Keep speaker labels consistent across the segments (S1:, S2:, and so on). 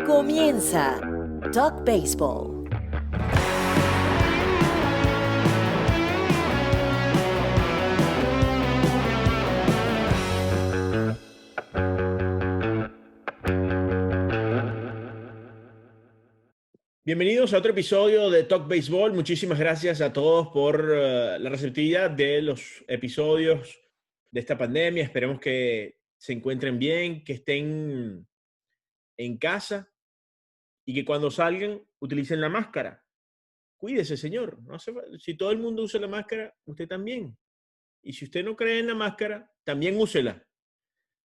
S1: Comienza Talk Baseball.
S2: Bienvenidos a otro episodio de Talk Baseball. Muchísimas gracias a todos por la receptividad de los episodios de esta pandemia. Esperemos que se encuentren bien, que estén en casa y que cuando salgan utilicen la máscara. Cuídese, señor. Si todo el mundo usa la máscara, usted también. Y si usted no cree en la máscara, también úsela.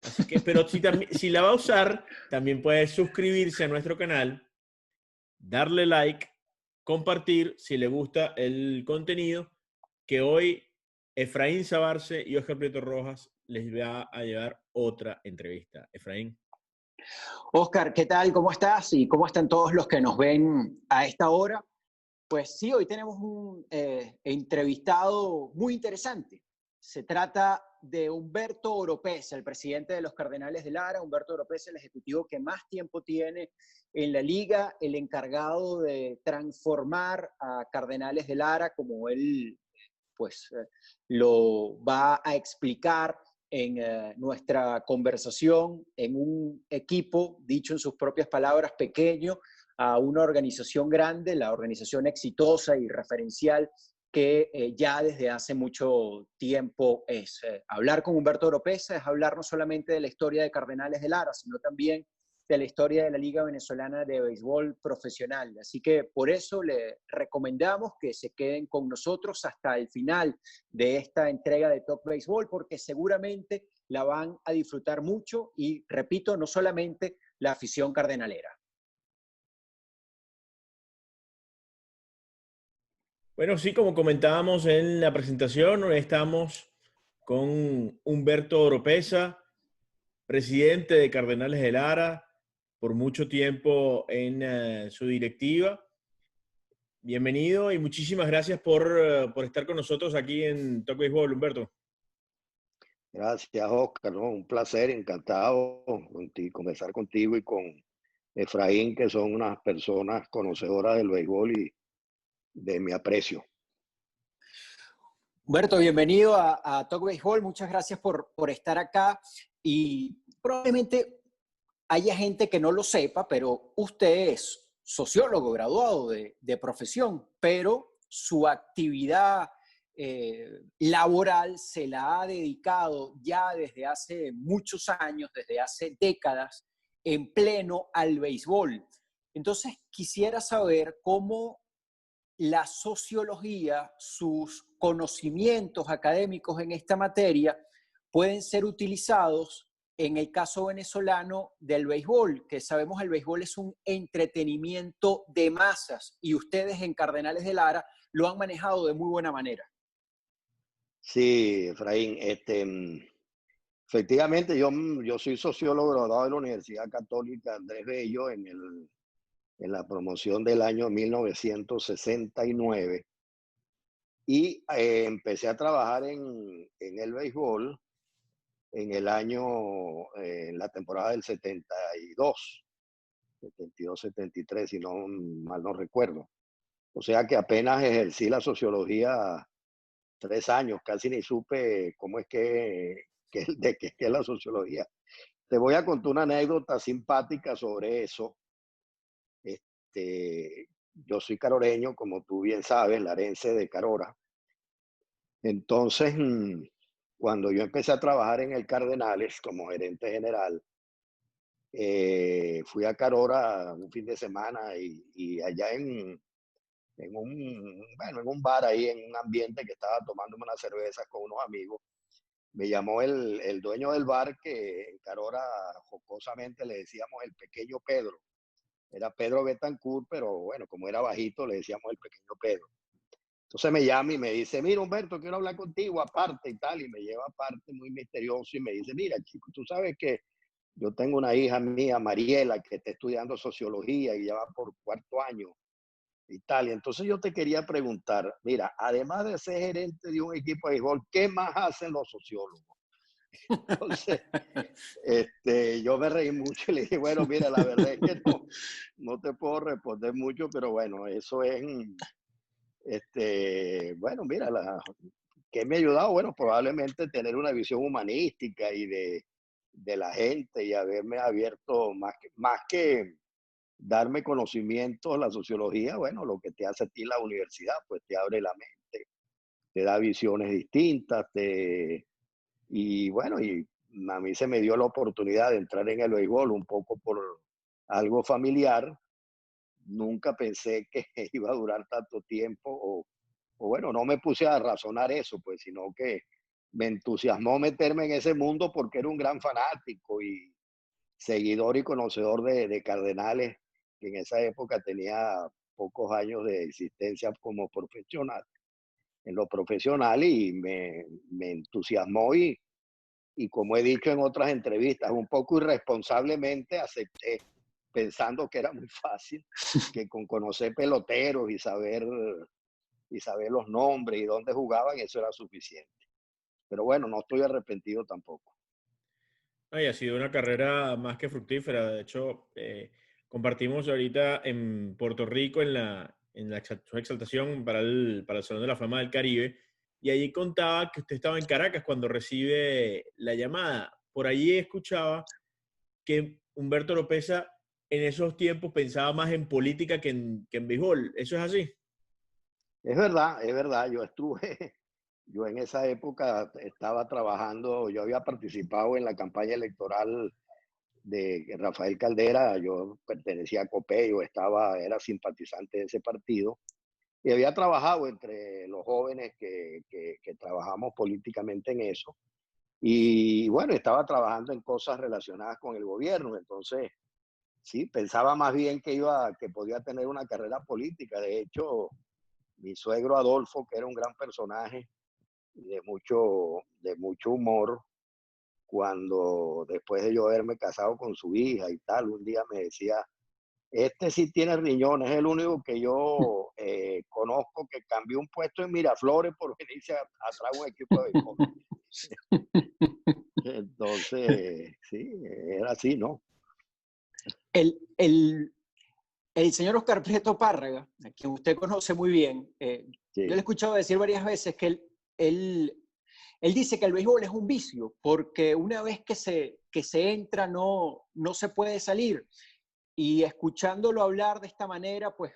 S2: Así que, pero si la va a usar, también puede suscribirse a nuestro canal, darle like, compartir si le gusta el contenido, que hoy Efraín Sabarce y Oscar Prieto Rojas les va a llevar otra entrevista. Efraín.
S3: Oscar, ¿qué tal? ¿Cómo estás? ¿Y cómo están todos los que nos ven a esta hora? Pues sí, hoy tenemos un entrevistado muy interesante. Se trata de Humberto Oropeza, el presidente de los Cardenales de Lara. Humberto Oropeza, el ejecutivo que más tiempo tiene en la liga, el encargado de transformar a Cardenales de Lara, como él lo va a explicar en nuestra conversación, en un equipo, dicho en sus propias palabras, pequeño, a una organización grande, la organización exitosa y referencial que ya desde hace mucho tiempo es. Hablar con Humberto Oropeza es hablar no solamente de la historia de Cardenales de Lara, sino también de la historia de la Liga Venezolana de Béisbol Profesional. Así que por eso le recomendamos que se queden con nosotros hasta el final de esta entrega de Talk Baseball, porque seguramente la van a disfrutar mucho y, repito, no solamente la afición cardenalera.
S2: Bueno, sí, como comentábamos en la presentación, hoy estamos con Humberto Oropeza, presidente de Cardenales de Lara, por mucho tiempo en su directiva. Bienvenido y muchísimas gracias por estar con nosotros aquí en Talk Baseball, Humberto.
S4: Gracias, Oscar, ¿no? Un placer, encantado conversar contigo y con Efraín, que son unas personas conocedoras del béisbol y de mi aprecio.
S3: Humberto, bienvenido a Talk Baseball. Muchas gracias por estar acá. Y probablemente haya gente que no lo sepa, pero usted es sociólogo graduado de profesión, pero su actividad laboral se la ha dedicado ya desde hace muchos años, desde hace décadas, en pleno al béisbol. Entonces, quisiera saber cómo la sociología, sus conocimientos académicos en esta materia pueden ser utilizados en el caso venezolano del béisbol, que sabemos el béisbol es un entretenimiento de masas y ustedes en Cardenales de Lara lo han manejado de muy buena manera.
S4: Sí, Efraín, efectivamente yo soy sociólogo graduado de la Universidad Católica Andrés Bello en la promoción del año 1969 y empecé a trabajar en el béisbol en la temporada del 72, 73, si no mal no recuerdo. O sea que apenas ejercí la sociología 3 años, casi ni supe cómo es de qué es la sociología. Te voy a contar una anécdota simpática sobre eso. Yo soy caroreño, como tú bien sabes, larense de Carora. Entonces, cuando yo empecé a trabajar en el Cardenales como gerente general, fui a Carora un fin de semana y allá en un bar ahí, en un ambiente que estaba tomándome unas cervezas con unos amigos, me llamó el dueño del bar, que en Carora jocosamente le decíamos el pequeño Pedro. Era Pedro Betancourt, pero bueno, como era bajito, le decíamos el pequeño Pedro. Entonces me llama y me dice, mira, Humberto, quiero hablar contigo aparte y tal, y me lleva aparte muy misterioso y me dice, mira, chico, tú sabes que yo tengo una hija mía, Mariela, que está estudiando sociología y ya va por 4º año y tal. Y entonces yo te quería preguntar, mira, además de ser gerente de un equipo de béisbol, ¿qué más hacen los sociólogos? Entonces, yo me reí mucho y le dije, bueno, mira, la verdad es que no te puedo responder mucho, pero bueno, eso es, bueno, mira, ¿qué me ha ayudado? Bueno, probablemente tener una visión humanística y de la gente y haberme abierto más que darme conocimientos, la sociología, bueno, lo que te hace a ti la universidad, pues te abre la mente, te da visiones distintas, y bueno, y a mí se me dio la oportunidad de entrar en el béisbol un poco por algo familiar. Nunca pensé que iba a durar tanto tiempo, o bueno, no me puse a razonar eso, pues, sino que me entusiasmó meterme en ese mundo porque era un gran fanático y seguidor y conocedor de Cardenales, que en esa época tenía pocos años de existencia como profesional, en lo profesional, y me entusiasmó y como he dicho en otras entrevistas, un poco irresponsablemente acepté, pensando que era muy fácil, que con conocer peloteros y saber los nombres y dónde jugaban, eso era suficiente. Pero bueno, no estoy arrepentido tampoco.
S2: Ay, ha sido una carrera más que fructífera. De hecho, compartimos ahorita en Puerto Rico en la exaltación para el Salón de la Fama del Caribe. Y allí contaba que usted estaba en Caracas cuando recibe la llamada. Por allí escuchaba que Humberto Lopeza en esos tiempos pensaba más en política que en béisbol. ¿Eso es así?
S4: Es verdad, es verdad. Yo en esa época estaba trabajando, yo había participado en la campaña electoral de Rafael Caldera. Yo pertenecía a COPEI, era simpatizante de ese partido y había trabajado entre los jóvenes que trabajamos políticamente en eso. Y bueno, estaba trabajando en cosas relacionadas con el gobierno. Entonces, sí, pensaba más bien que podía tener una carrera política. De hecho, mi suegro Adolfo, que era un gran personaje de mucho humor, cuando después de yo haberme casado con su hija y tal, un día me decía, este sí tiene riñones, es el único que yo conozco que cambió un puesto en Miraflores por venirse atrás de un equipo de béisbol. Entonces, sí, era así, ¿no?
S3: El, el, el señor Oscar Prieto Párraga, a quien usted conoce muy bien, yo le he
S4: Sí.
S3: escuchado decir varias veces que él dice que el béisbol es un vicio, porque una vez que se entra no se puede salir. Y escuchándolo hablar de esta manera, pues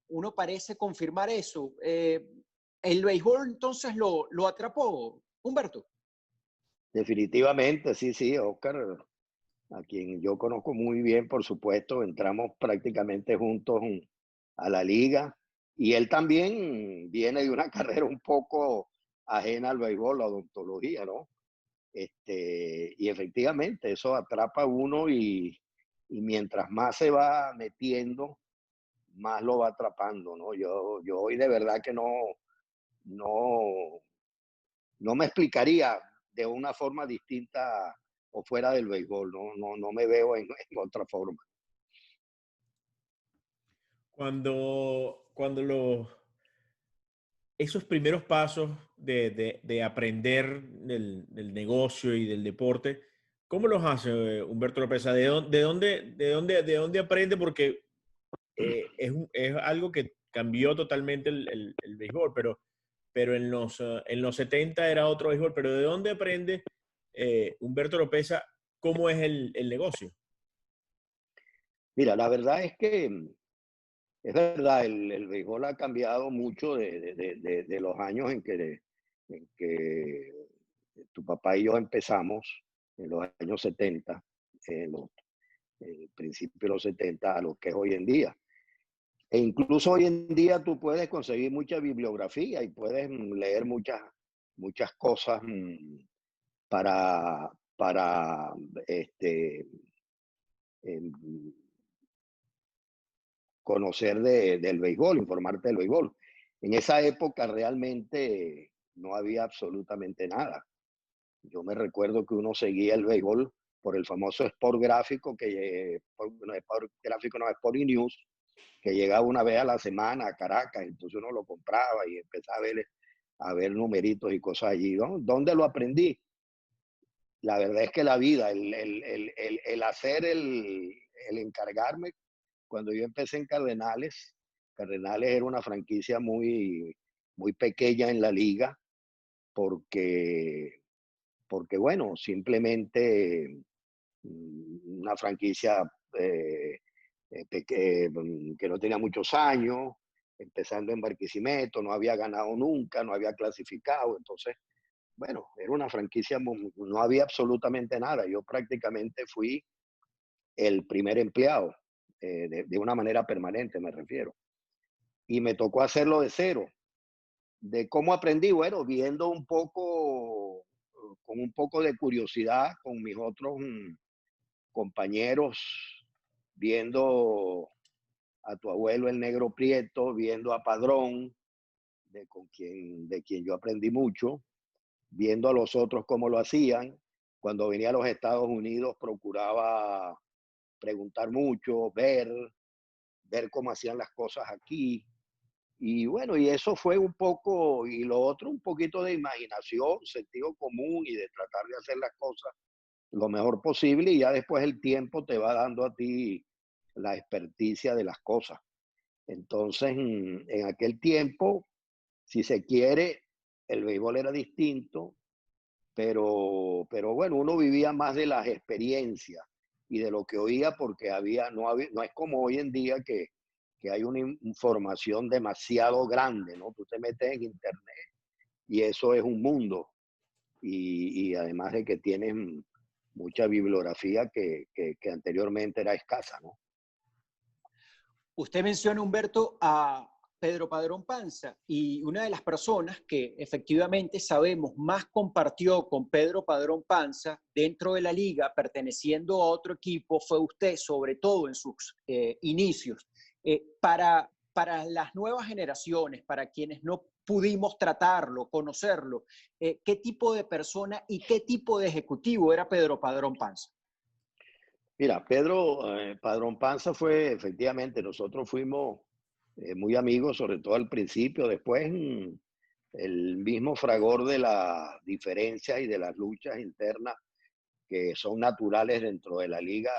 S3: uno parece confirmar eso. ¿El béisbol entonces lo atrapó, Humberto?
S4: Definitivamente, sí, sí, Oscar, a quien yo conozco muy bien, por supuesto, entramos prácticamente juntos a la liga, y él también viene de una carrera un poco ajena al béisbol, la odontología, ¿no? Y efectivamente eso atrapa a uno, y mientras más se va metiendo, más lo va atrapando, ¿no? Yo hoy de verdad que no, no me explicaría de una forma distinta o fuera del béisbol, no me veo en otra forma.
S2: Cuando esos primeros pasos de aprender del negocio y del deporte, ¿cómo los hace Humberto López? ¿De dónde aprende? Porque es algo que cambió totalmente el béisbol, pero en los 70 era otro béisbol. Pero ¿de dónde aprende Humberto Lopeza cómo es el negocio?
S4: Mira, la verdad es que es verdad, el béisbol ha cambiado mucho de los años en que tu papá y yo empezamos, en los años 70, en los principios de los 70, a lo que es hoy en día. E incluso hoy en día tú puedes conseguir mucha bibliografía y puedes leer muchas cosas, para em, conocer del béisbol, informarte del béisbol. En esa época realmente no había absolutamente nada. Yo me recuerdo que uno seguía el béisbol por el famoso Sport Gráfico, no, Sport Gráfico, no, Sport News, que llegaba una vez a la semana a Caracas. Entonces uno lo compraba y empezaba a ver numeritos y cosas allí, ¿no? ¿Dónde lo aprendí? la verdad es que la vida, el hacer, el encargarme, cuando yo empecé en Cardenales, Cardenales era una franquicia muy, muy pequeña en la liga, porque, porque bueno, simplemente una franquicia que no tenía muchos años, empezando en Barquisimeto, no había ganado nunca, no había clasificado, entonces, bueno, era una franquicia, no había absolutamente nada. Yo prácticamente fui el primer empleado, de una manera permanente me refiero, y me tocó hacerlo de cero. ¿De cómo aprendí? Bueno, viendo un poco, con un poco de curiosidad con mis otros compañeros, viendo a tu abuelo el negro Prieto, viendo a Padrón, de quien yo aprendí mucho, viendo a los otros cómo lo hacían. Cuando venía a los Estados Unidos procuraba preguntar mucho, ver cómo hacían las cosas aquí. Y bueno, y eso fue un poco, y lo otro un poquito de imaginación, sentido común y de tratar de hacer las cosas lo mejor posible, y ya después el tiempo te va dando a ti la experticia de las cosas. Entonces, en aquel tiempo, si se quiere, el béisbol era distinto, pero bueno, uno vivía más de las experiencias y de lo que oía porque no es como hoy en día que hay una información demasiado grande, ¿no? Tú te metes en internet y eso es un mundo y además de que tienen mucha bibliografía que anteriormente era escasa, ¿no?
S3: Usted menciona, Humberto, a Pedro Padrón Panza, y una de las personas que efectivamente sabemos más compartió con Pedro Padrón Panza dentro de la liga, perteneciendo a otro equipo, fue usted, sobre todo en sus inicios. Para las nuevas generaciones, para quienes no pudimos tratarlo, conocerlo, ¿qué tipo de persona y qué tipo de ejecutivo era Pedro Padrón Panza?
S4: Mira, Pedro Padrón Panza fue, efectivamente, nosotros fuimos muy amigos, sobre todo al principio, después el mismo fragor de las diferencias y de las luchas internas que son naturales dentro de la liga.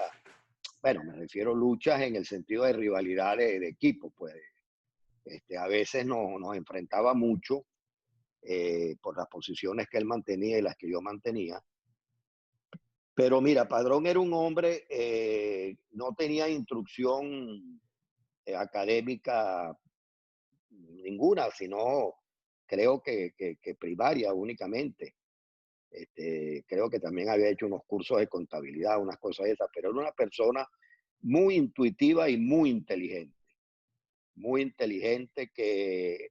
S4: Bueno, me refiero a luchas en el sentido de rivalidad de equipos, pues a veces nos enfrentaba mucho por las posiciones que él mantenía y las que yo mantenía. Pero mira, Padrón era un hombre, no tenía instrucción académica ninguna, sino creo que primaria únicamente. Creo que también había hecho unos cursos de contabilidad, unas cosas de esas, pero era una persona muy intuitiva y muy inteligente que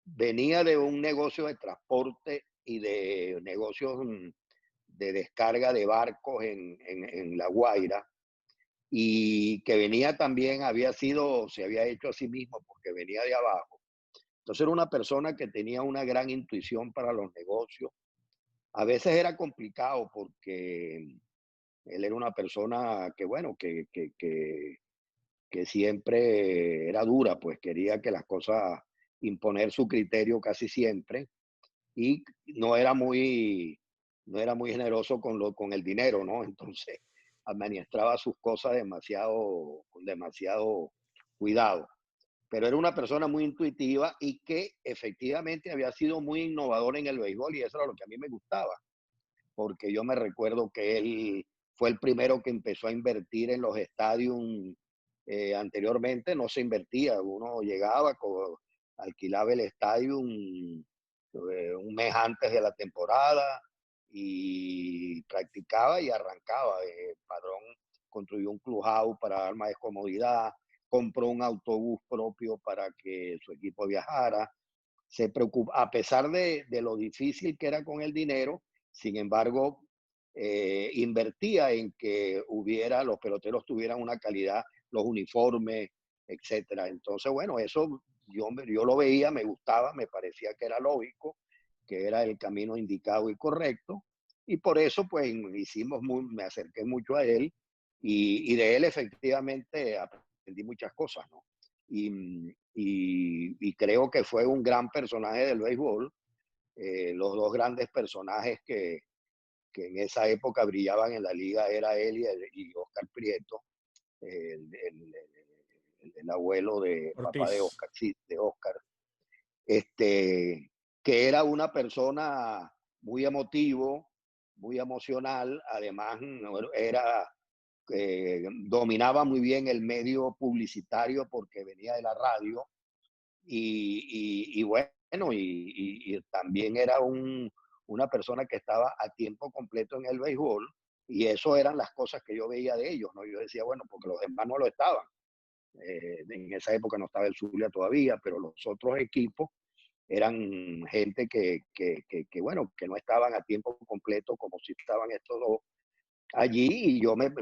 S4: venía de un negocio de transporte y de negocios de descarga de barcos en La Guaira, y que venía también, se había hecho a sí mismo porque venía de abajo. Entonces era una persona que tenía una gran intuición para los negocios. A veces era complicado porque él era una persona que, bueno, que siempre era dura, pues quería que las cosas, imponer su criterio casi siempre, y no era muy generoso con el dinero, ¿no? Entonces administraba sus cosas con demasiado cuidado. Pero era una persona muy intuitiva y que efectivamente había sido muy innovador en el béisbol, y eso era lo que a mí me gustaba, porque yo me recuerdo que él fue el primero que empezó a invertir en los estadios. Anteriormente no se invertía, uno llegaba, alquilaba el estadio un mes antes de la temporada y practicaba y arrancaba. Padrón construyó un clubhouse para dar más comodidad, compró un autobús propio para que su equipo viajara. Se preocupa, a pesar de lo difícil que era con el dinero, sin embargo, invertía en que los peloteros tuvieran una calidad, los uniformes, etcétera. Entonces, bueno, eso yo lo veía, me gustaba, me parecía que era lógico, que era el camino indicado y correcto, y por eso, pues, me acerqué mucho a él, y de él efectivamente aprendí muchas cosas, ¿no? Y creo que fue un gran personaje del béisbol, los dos grandes personajes que en esa época brillaban en la liga, era él y Oscar Prieto, el abuelo de papá de
S2: Ortiz.
S4: Oscar, sí, de Oscar, este, que era una persona muy emotivo, muy emocional, además era, dominaba muy bien el medio publicitario porque venía de la radio y bueno, y también era una persona que estaba a tiempo completo en el béisbol y eso eran las cosas que yo veía de ellos, ¿no? Yo decía, bueno, porque los demás no lo estaban. En esa época no estaba el Zulia todavía, pero los otros equipos eran gente que, bueno, que no estaban a tiempo completo como si estaban estos dos allí y yo me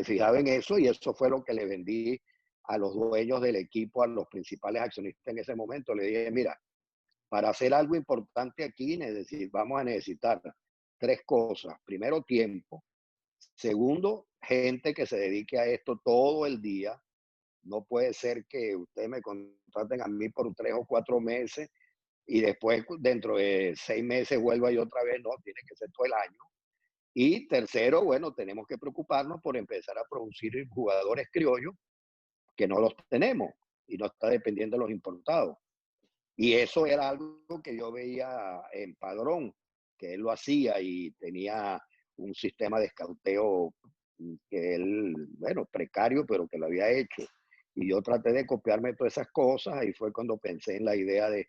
S4: fijaba en eso y eso fue lo que le vendí a los dueños del equipo, a los principales accionistas en ese momento. Le dije, mira, para hacer algo importante aquí vamos a necesitar tres cosas. Primero, tiempo. Segundo, gente que se dedique a esto todo el día. No puede ser que ustedes me contraten a mí por 3 o 4 meses y después dentro de 6 meses vuelva yo otra vez. No, tiene que ser todo el año. Y tercero, bueno, tenemos que preocuparnos por empezar a producir jugadores criollos que no los tenemos y no está dependiendo de los importados. Y eso era algo que yo veía en Padrón, que él lo hacía y tenía un sistema de escauteo que él, bueno, precario, pero que lo había hecho. Y yo traté de copiarme todas esas cosas y fue cuando pensé en la idea de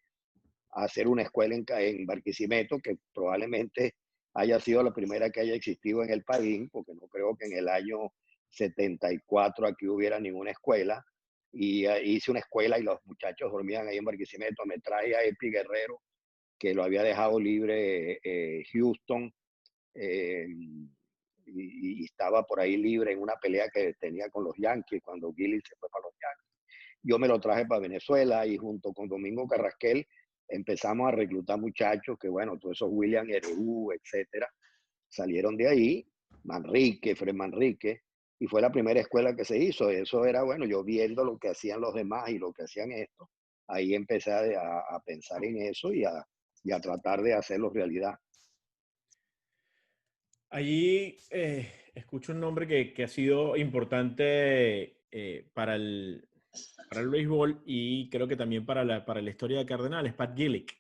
S4: hacer una escuela en Barquisimeto, que probablemente haya sido la primera que haya existido en el país, porque no creo que en el año 74 aquí hubiera ninguna escuela. Y hice una escuela y los muchachos dormían ahí en Barquisimeto. Me traje a Epi Guerrero, que lo había dejado libre Houston, eh, y estaba por ahí libre en una pelea que tenía con los Yankees cuando Gilly se fue para los Yankees. Yo me lo traje para Venezuela y junto con Domingo Carrasquel empezamos a reclutar muchachos que, bueno, todos esos William Hereu, etcétera, salieron de ahí, Fred Manrique, y fue la primera escuela que se hizo. Eso era, bueno, yo viendo lo que hacían los demás y lo que hacían estos, ahí empecé a pensar en eso y a tratar de hacerlo realidad.
S2: Allí escucho un nombre que ha sido importante para el béisbol y creo que también para la historia de Cardenales, Pat Gillick.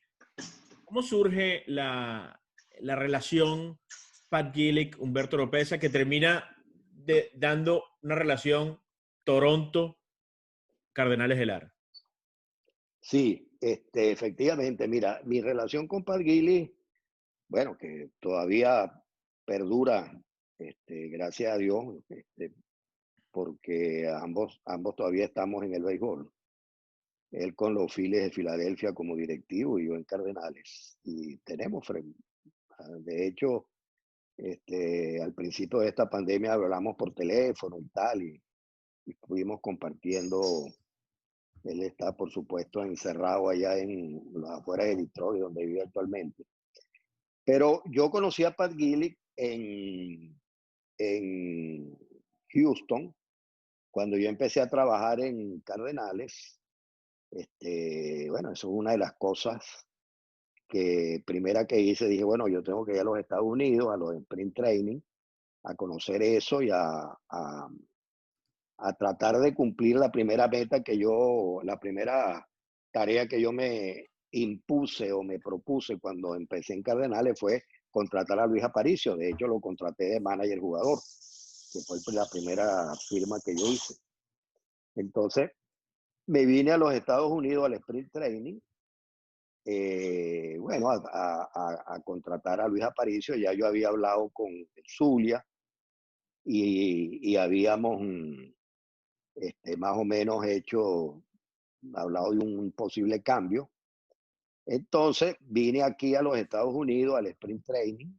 S2: ¿Cómo surge la relación Pat Gillick, Humberto Oropesa, que termina dando una relación Toronto-Cardenales de Lara?
S4: Sí, efectivamente, mira, mi relación con Pat Gillick, bueno, que todavía perdura, gracias a Dios, porque ambos todavía estamos en el béisbol. Él con los Phillies de Filadelfia como directivo y yo en Cardenales. Y tenemos, de hecho, al principio de esta pandemia hablamos por teléfono y tal, y estuvimos compartiendo. Él está, por supuesto, encerrado allá en las afueras de Detroit, donde vive actualmente. Pero yo conocí a Pat Gillick en Houston, cuando yo empecé a trabajar en Cardenales. Bueno, eso es una de las cosas primera que hice. Dije, bueno, yo tengo que ir a los Estados Unidos, a los Sprint Training, a conocer eso y a tratar de cumplir la primera meta la primera tarea que yo me impuse o me propuse cuando empecé en Cardenales fue contratar a Luis Aparicio. De hecho, lo contraté de manager jugador, que fue la primera firma que yo hice. Entonces, me vine a los Estados Unidos al Sprint Training, bueno, a contratar a Luis Aparicio. Ya yo había hablado con Zulia y habíamos más o menos hablado de un posible cambio. Entonces vine aquí a los Estados Unidos al Sprint Training.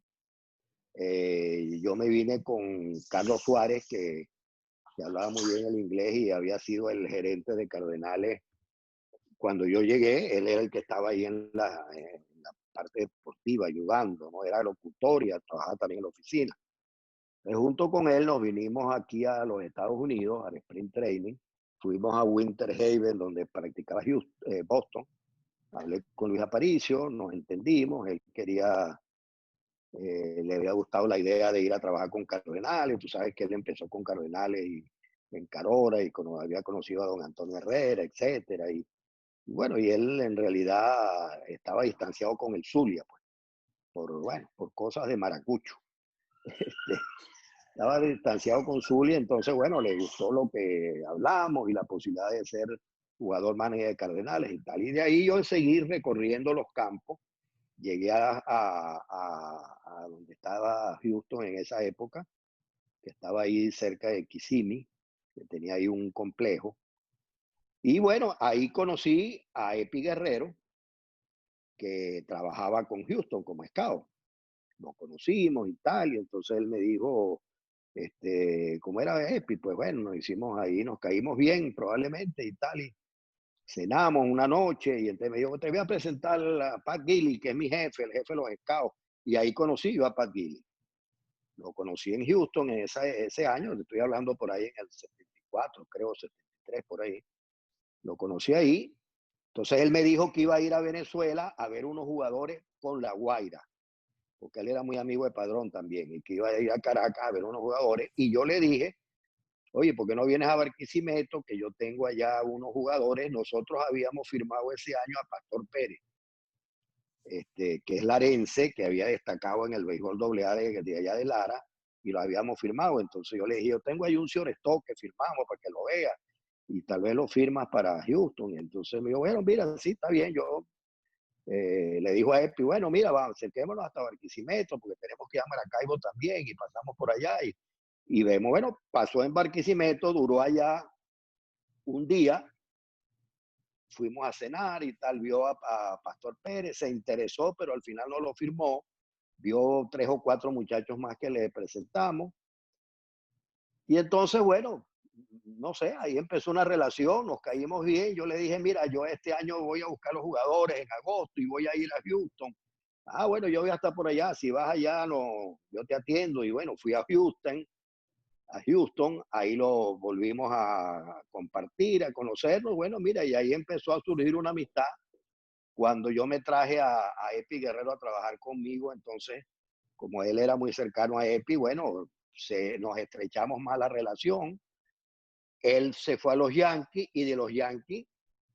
S4: Yo me vine con Carlos Suárez, que hablaba muy bien el inglés y había sido el gerente de Cardenales cuando yo llegué. Él era el que estaba ahí en la parte deportiva ayudando, ¿no? Era locutor y trabajaba también en la oficina. Junto con él nos vinimos aquí a los Estados Unidos al Sprint Training. Fuimos a Winter Haven, donde practicaba Boston. Hablé con Luis Aparicio, nos entendimos. Él quería Le había gustado la idea de ir a trabajar con Cardenales. Tú sabes que él empezó con Cardenales y en Carora y había conocido a don Antonio Herrera, etcétera. Y bueno, y él en realidad estaba distanciado con el Zulia, pues, bueno, por cosas de maracucho. Este, estaba distanciado con Zulia, entonces, bueno, le gustó lo que hablamos y la posibilidad de ser jugador manager de Cardenales y tal. Y de ahí yo seguí recorriendo los campos. Llegué a donde estaba Houston en esa época, que estaba ahí cerca de Kissimmee, que tenía ahí un complejo. Y bueno, ahí conocí a Epi Guerrero, que trabajaba con Houston como scout. Nos conocimos y tal, y entonces él me dijo, ¿cómo era Epi? Pues bueno, nos hicimos ahí, nos caímos bien probablemente y tal, y cenamos una noche, y entonces me dijo, te voy a presentar a Pat Gilly, que es mi jefe, el jefe de los scouts, y ahí conocí yo a Pat Gilly. Lo conocí en Houston en ese año, estoy hablando por ahí en el 74, creo, 73, por ahí. Lo conocí ahí. Entonces él me dijo que iba a ir a Venezuela a ver unos jugadores con La Guaira, porque él era muy amigo de Padrón también, y que iba a ir a Caracas a ver unos jugadores. Y yo le dije, oye, ¿por qué no vienes a Barquisimeto? Que yo tengo allá unos jugadores. Nosotros habíamos firmado ese año a Pastor Pérez, que es larense, que había destacado en el béisbol AA de allá de Lara, y lo habíamos firmado. Entonces yo le dije, yo tengo ahí un Stock que firmamos para que lo vea, y tal vez lo firmas para Houston. Y entonces me dijo, bueno, mira, sí, está bien. Yo le dijo a Epi, bueno, mira, vamos, acerquémonos hasta Barquisimeto, porque tenemos que ir a Maracaibo también, y pasamos por allá, y vemos, bueno, pasó en Barquisimeto, duró allá un día, fuimos a cenar y tal, vio a Pastor Pérez, se interesó, pero al final no lo firmó, vio 3 o 4 muchachos más que le presentamos, y entonces, bueno, no sé, ahí empezó una relación, nos caímos bien, yo le dije, mira, yo este año voy a buscar los jugadores en agosto y voy a ir a Houston. Ah, bueno, yo voy a estar por allá, si vas allá, no, yo te atiendo. Y bueno, fui a Houston, ahí lo volvimos a compartir, a conocernos. Bueno, mira, y ahí empezó a surgir una amistad. Cuando yo me traje a Epi Guerrero a trabajar conmigo, entonces, como él era muy cercano a Epi, bueno, nos estrechamos más la relación. Él se fue a los Yankees, y de los Yankees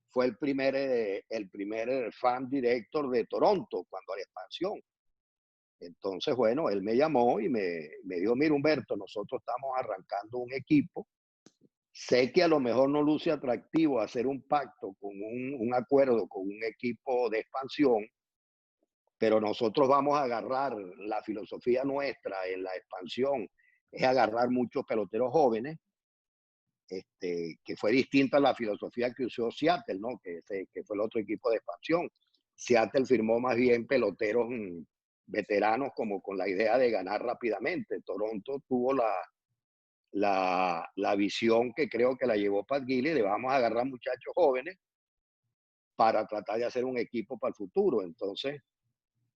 S4: fue el primer fan director de Toronto cuando a la expansión. Entonces, bueno, él me llamó y me dijo, mira, Humberto, nosotros estamos arrancando un equipo. Sé que a lo mejor no luce atractivo hacer un pacto con un acuerdo con un equipo de expansión, pero nosotros vamos a agarrar la filosofía nuestra en la expansión, es agarrar muchos peloteros jóvenes, que fue distinta a la filosofía que usó Seattle, ¿no? Que fue el otro equipo de expansión. Seattle firmó más bien peloteros veteranos, como con la idea de ganar rápidamente. Toronto tuvo la visión, que creo que la llevó Pat Gilly, de vamos a agarrar muchachos jóvenes para tratar de hacer un equipo para el futuro. Entonces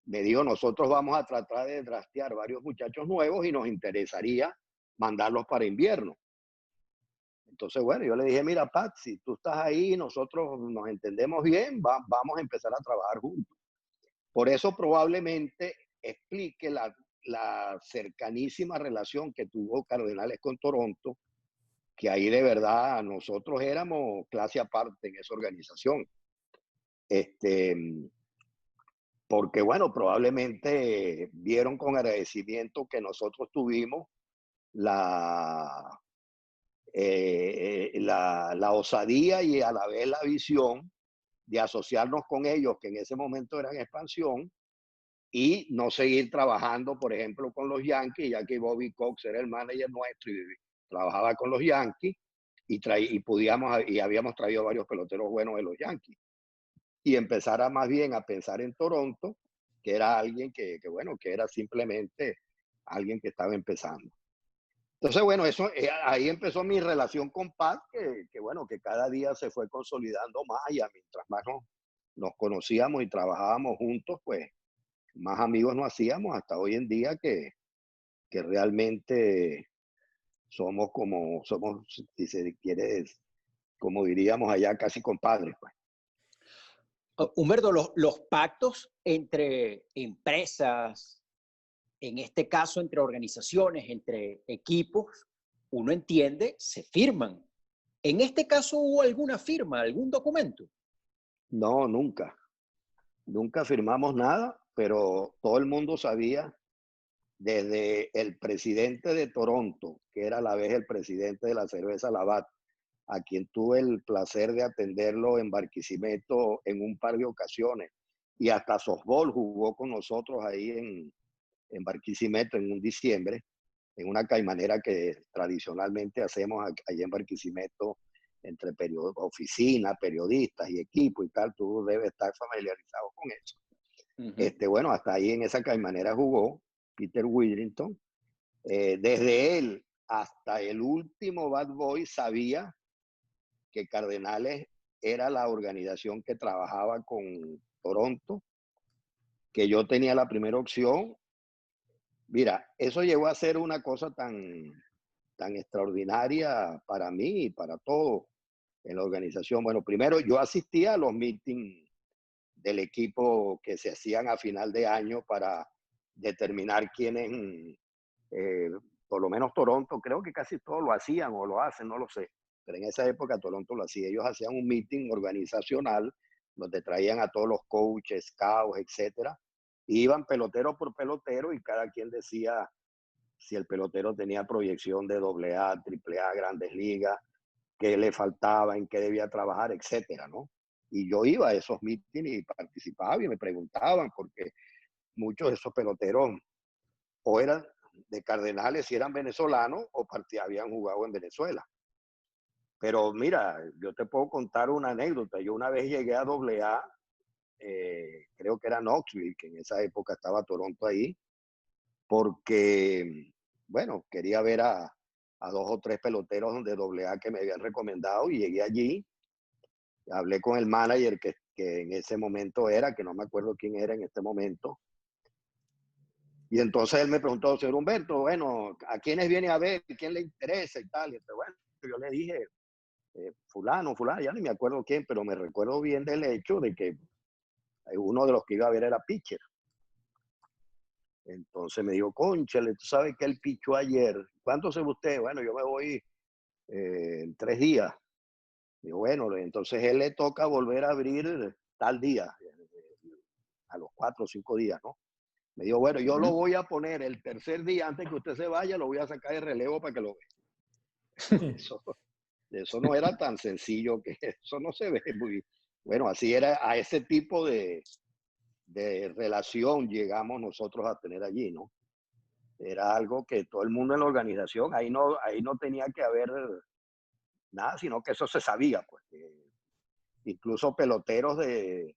S4: me dijo, nosotros vamos a tratar de draftear varios muchachos nuevos y nos interesaría mandarlos para invierno. Entonces, bueno, yo le dije, mira, Pat, si tú estás ahí, nosotros nos entendemos bien, vamos a empezar a trabajar juntos. Por eso probablemente explique la cercanísima relación que tuvo Cardenales con Toronto, que ahí de verdad nosotros éramos clase aparte en esa organización. Porque, bueno, probablemente vieron con agradecimiento que nosotros tuvimos la osadía y a la vez la visión de asociarnos con ellos, que en ese momento eran expansión, y no seguir trabajando, por ejemplo, con los Yankees, ya que Bobby Cox era el manager nuestro y trabajaba con los Yankees, y habíamos traído varios peloteros buenos de los Yankees, y empezar más bien a pensar en Toronto, que era alguien bueno, que era simplemente alguien que estaba empezando. Entonces, bueno, ahí empezó mi relación con Pat, bueno, que cada día se fue consolidando más, y mientras más nos conocíamos y trabajábamos juntos, pues más amigos nos hacíamos hasta hoy en día, que realmente somos, si se quiere, como diríamos allá, casi compadres, pues.
S3: Humberto, los pactos entre empresas, en este caso entre organizaciones, entre equipos, uno entiende, se firman. ¿En este caso hubo alguna firma, algún documento?
S4: No, nunca. Nunca firmamos nada, pero todo el mundo sabía, desde el presidente de Toronto, que era a la vez el presidente de la cerveza Labatt, a quien tuve el placer de atenderlo en Barquisimeto en un par de ocasiones, y hasta softball jugó con nosotros ahí en Barquisimeto en un diciembre, en una caimanera que tradicionalmente hacemos allá en Barquisimeto entre oficina, periodistas y equipo y tal. Tú debes estar familiarizado con eso. Bueno, hasta ahí en esa caimanera jugó Peter Widrington. Desde él hasta el último Bad Boy sabía que Cardenales era la organización que trabajaba con Toronto, que yo tenía la primera opción. Mira, eso llegó a ser una cosa tan extraordinaria para mí y para todos en la organización. Bueno, primero yo asistía a los meetings del equipo que se hacían a final de año para determinar quiénes, por lo menos Toronto, creo que casi todos lo hacían o lo hacen, no lo sé, pero en esa época Toronto lo hacía. Ellos hacían un meeting organizacional donde traían a todos los coaches, scouts, etcétera. Iban pelotero por pelotero y cada quien decía si el pelotero tenía proyección de AA, AAA, Grandes Ligas, qué le faltaba, en qué debía trabajar, etcétera, ¿no? Y yo iba a esos meetings y participaba y me preguntaban, porque muchos de esos peloteros o eran de Cardenales si eran venezolanos o habían jugado en Venezuela. Pero mira, yo te puedo contar una anécdota. Yo una vez llegué a AA, creo que era Knoxville, que en esa época estaba Toronto ahí, porque, bueno, quería ver a 2 o 3 peloteros de AA que me habían recomendado y llegué allí. Hablé con el manager que en ese momento era, que no me acuerdo quién era en este momento. Y entonces él me preguntó, señor Humberto, bueno, ¿a quiénes viene a ver? ¿Quién le interesa y tal? Y entonces, bueno, yo le dije, fulano, ya ni me acuerdo quién, pero me recuerdo bien del hecho de que uno de los que iba a ver era pitcher. Entonces me dijo, cónchale, tú sabes que él pichó ayer. ¿Cuánto se va usted? Bueno, yo me voy en 3 días. Y bueno, entonces él le toca volver a abrir tal día, a los 4 o 5 días, ¿no? Me dijo, bueno, yo lo voy a poner el tercer día antes que usted se vaya, lo voy a sacar de relevo para que lo vea. Eso no era tan sencillo, que eso no se ve muy... Bueno, así era, a ese tipo de relación llegamos nosotros a tener allí, ¿no? Era algo que todo el mundo en la organización, ahí no tenía que haber nada, sino que eso se sabía, pues. Incluso peloteros de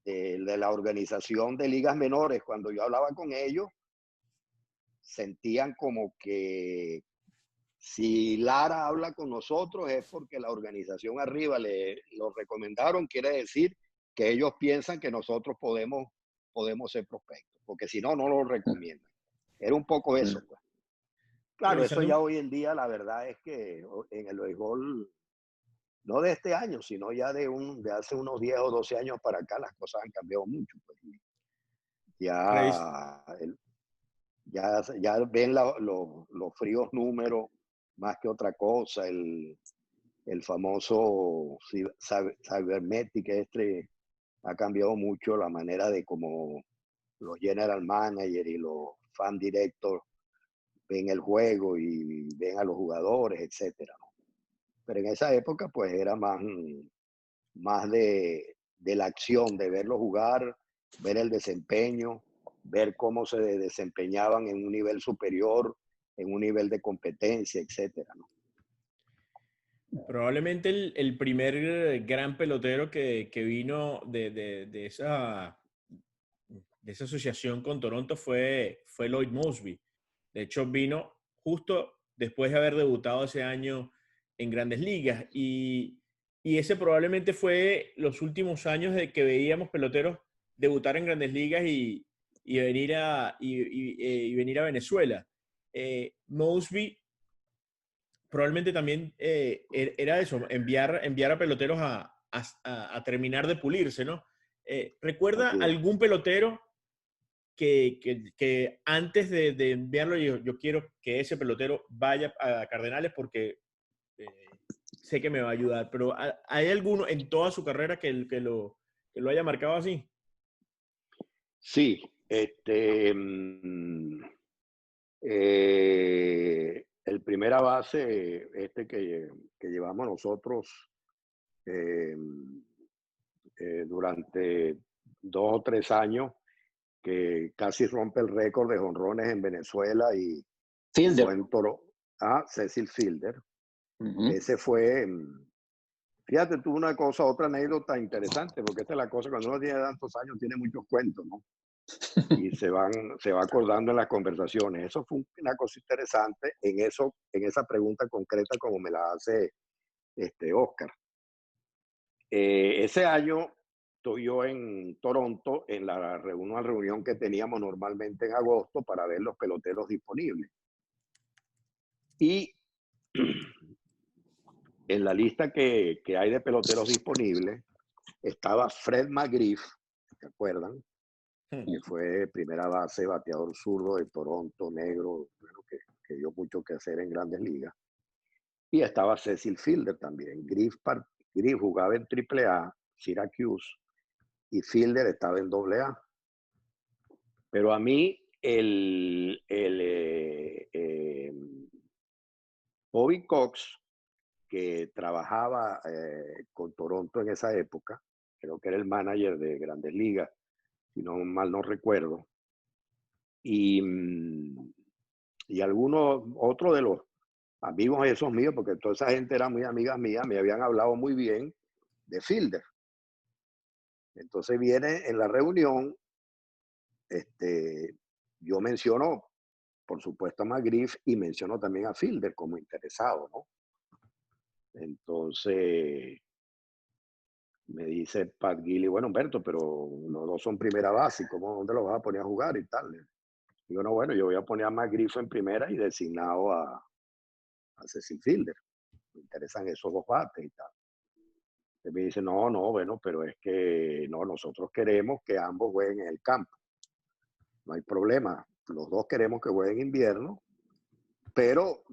S4: la organización de ligas menores, cuando yo hablaba con ellos, sentían como que si Lara habla con nosotros es porque la organización arriba lo recomendaron, quiere decir que ellos piensan que nosotros podemos ser prospectos, porque si no, no lo recomiendan. Era un poco eso, pues. Claro, eso ya hoy en día, la verdad es que en el béisbol, no de este año, sino ya de hace unos 10 o 12 años para acá, las cosas han cambiado mucho. Pues. Ya ven los fríos números más que otra cosa, el famoso Cybermetric ha cambiado mucho la manera de cómo los general manager y los fan directors ven el juego y ven a los jugadores, etcétera, ¿no? Pero en esa época pues era más de la acción, de verlos jugar, ver el desempeño, ver cómo se desempeñaban en un nivel superior, en un nivel de competencia, etcétera, ¿no?
S2: Probablemente el primer gran pelotero que vino de esa asociación con Toronto fue Lloyd Moseby. De hecho, vino justo después de haber debutado ese año en Grandes Ligas. Y ese probablemente fue los últimos años de que veíamos peloteros debutar en Grandes Ligas y venir a Venezuela. Moseby probablemente también era eso, enviar a peloteros a terminar de pulirse, ¿no? ¿Recuerda algún pelotero que antes de enviarlo, yo quiero que ese pelotero vaya a Cardenales porque sé que me va a ayudar? Pero ¿hay alguno en toda su carrera que lo haya marcado así?
S4: Sí, el primera base, que llevamos nosotros eh, durante 2 o 3 años, que casi rompe el récord de jonrones en Venezuela y jugó
S3: Fielder.
S4: en Toro, Cecil Fielder.
S3: Ujú.
S4: Ese fue, fíjate tú una cosa, otra anécdota interesante, porque esta es la cosa, cuando uno tiene tantos años, tiene muchos cuentos, ¿no? Y se va acordando en las conversaciones. Eso fue una cosa interesante en esa pregunta concreta como me la hace Oscar. Ese año estoy yo en Toronto en la reunión que teníamos normalmente en agosto para ver los peloteros disponibles. Y en la lista que hay de peloteros disponibles estaba Fred McGriff, ¿se acuerdan? Que fue primera base, bateador zurdo de Toronto, negro, bueno, que dio mucho que hacer en Grandes Ligas. Y estaba Cecil Fielder también. Griff jugaba en AAA, Syracuse, y Fielder estaba en AA. Pero a mí, Bobby Cox, que trabajaba con Toronto en esa época, creo que era el manager de Grandes Ligas, si no mal no recuerdo, y algunos otros de los amigos esos míos, porque toda esa gente era muy amiga mía, me habían hablado muy bien de Fielder. Entonces viene en la reunión, yo menciono, por supuesto, a McGriff y menciono también a Fielder como interesado, ¿no? Entonces me dice Pat Gilly, bueno, Humberto, pero los dos son primera base, ¿dónde los vas a poner a jugar y tal? Digo, no, bueno, yo voy a poner a McGriff en primera y designado a Cecil Fielder. Me interesan esos dos bates y tal. Él me dice, no, bueno, pero es que no, nosotros queremos que ambos jueguen en el campo. No hay problema. Los dos queremos que jueguen en invierno, pero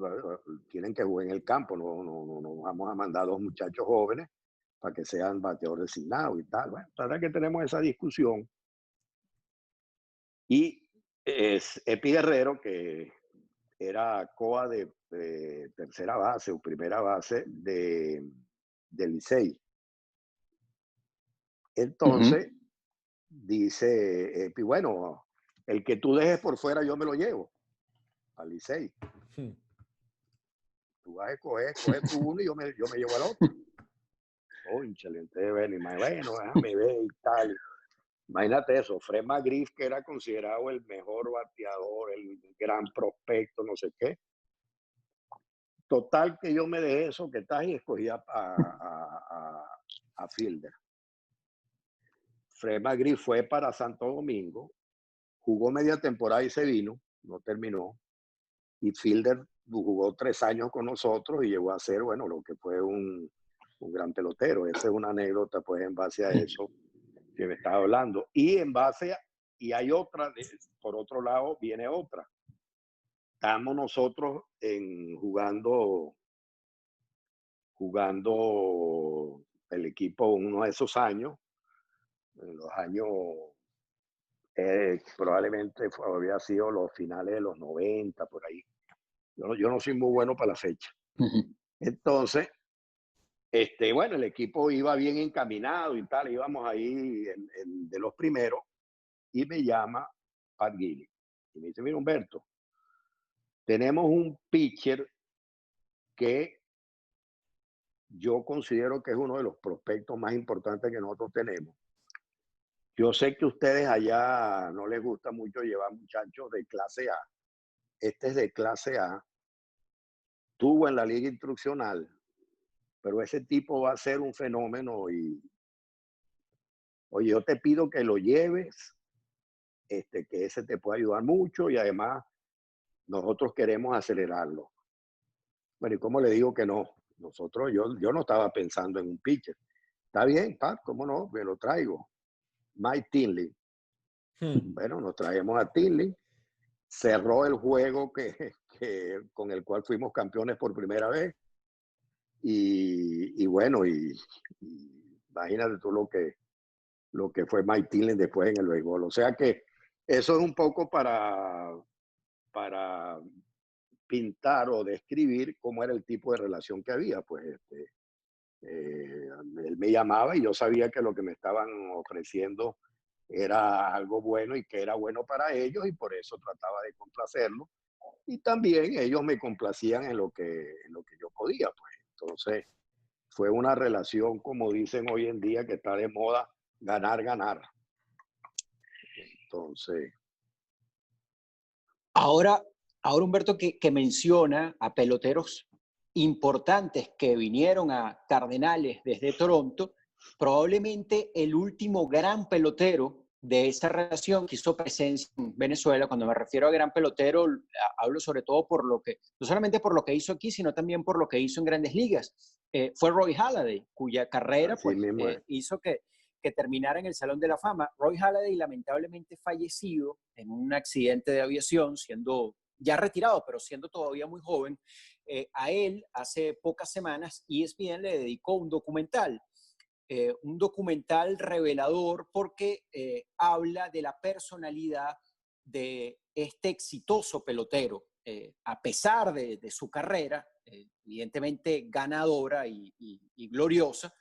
S4: tienen que jugar en el campo. No vamos a mandar a 2 muchachos jóvenes para que sean bateadores designados y tal. Bueno, la verdad que tenemos esa discusión. Y es Epi Guerrero, que era coa de tercera base o primera base del Licey. Entonces, dice Epi, bueno, el que tú dejes por fuera yo me lo llevo al Licey. Tú vas a escoger tú uno y yo me llevo al otro. Cónchale, entonces, bueno, déjame ver y tal. Imagínate eso, Fred McGriff, que era considerado el mejor bateador, el gran prospecto, no sé qué. Total que yo me dejé eso que está y escogí a Fielder. Fred McGriff fue para Santo Domingo, jugó media temporada y se vino, no terminó. Y Fielder jugó 3 años con nosotros y llegó a ser, bueno, lo que fue un gran pelotero. Esa es una anécdota, pues, en base a eso que me estaba hablando. Y en base y hay otra, por otro lado, viene otra. Estamos nosotros jugando el equipo uno de esos años, en los años, probablemente había sido los finales de los 90, por ahí. Yo no soy muy bueno para la fecha. Entonces, bueno, el equipo iba bien encaminado y tal, íbamos ahí de los primeros, y me llama Pat Gilly. Y me dice, mira, Humberto, tenemos un pitcher que yo considero que es uno de los prospectos más importantes que nosotros tenemos. Yo sé que a ustedes allá no les gusta mucho llevar muchachos de clase A. Este es de clase A. Tuvo en la liga instruccional, pero ese tipo va a ser un fenómeno y, oye, yo te pido que lo lleves, que ese te puede ayudar mucho y además nosotros queremos acelerarlo. Bueno, ¿y cómo le digo que no? Yo no estaba pensando en un pitcher. Está bien, Pat, ¿cómo no? Me lo traigo. Mike Tinley. Bueno, nos traemos a Tilly, cerró el juego con el cual fuimos campeones por primera vez. Y bueno, imagínate tú lo que fue Mike Tillen después en el béisbol. O sea que eso es un poco para pintar o describir cómo era el tipo de relación que había. Pues él me llamaba y yo sabía que lo que me estaban ofreciendo era algo bueno y que era bueno para ellos, y por eso trataba de complacerlo. Y también ellos me complacían en lo que yo podía. Pues entonces fue una relación, como dicen hoy en día, que está de moda, ganar, ganar. Entonces,
S3: Ahora, ahora Humberto, que menciona a peloteros importantes que vinieron a Cardenales desde Toronto, probablemente el último gran pelotero de esa relación que hizo presencia en Venezuela. Cuando me refiero a gran pelotero, hablo sobre todo por lo que, no solamente por lo que hizo aquí, sino también por lo que hizo en Grandes Ligas. Fue Roy Halladay, cuya carrera
S4: así
S3: pues,
S4: mismo es.
S3: hizo que terminara en el Salón de la Fama. Roy Halladay, lamentablemente fallecido en un accidente de aviación, siendo ya retirado, pero siendo todavía muy joven. A él, hace pocas semanas, ESPN le dedicó un documental revelador, porque habla de la personalidad de este exitoso pelotero, a pesar de su carrera, evidentemente ganadora y gloriosa.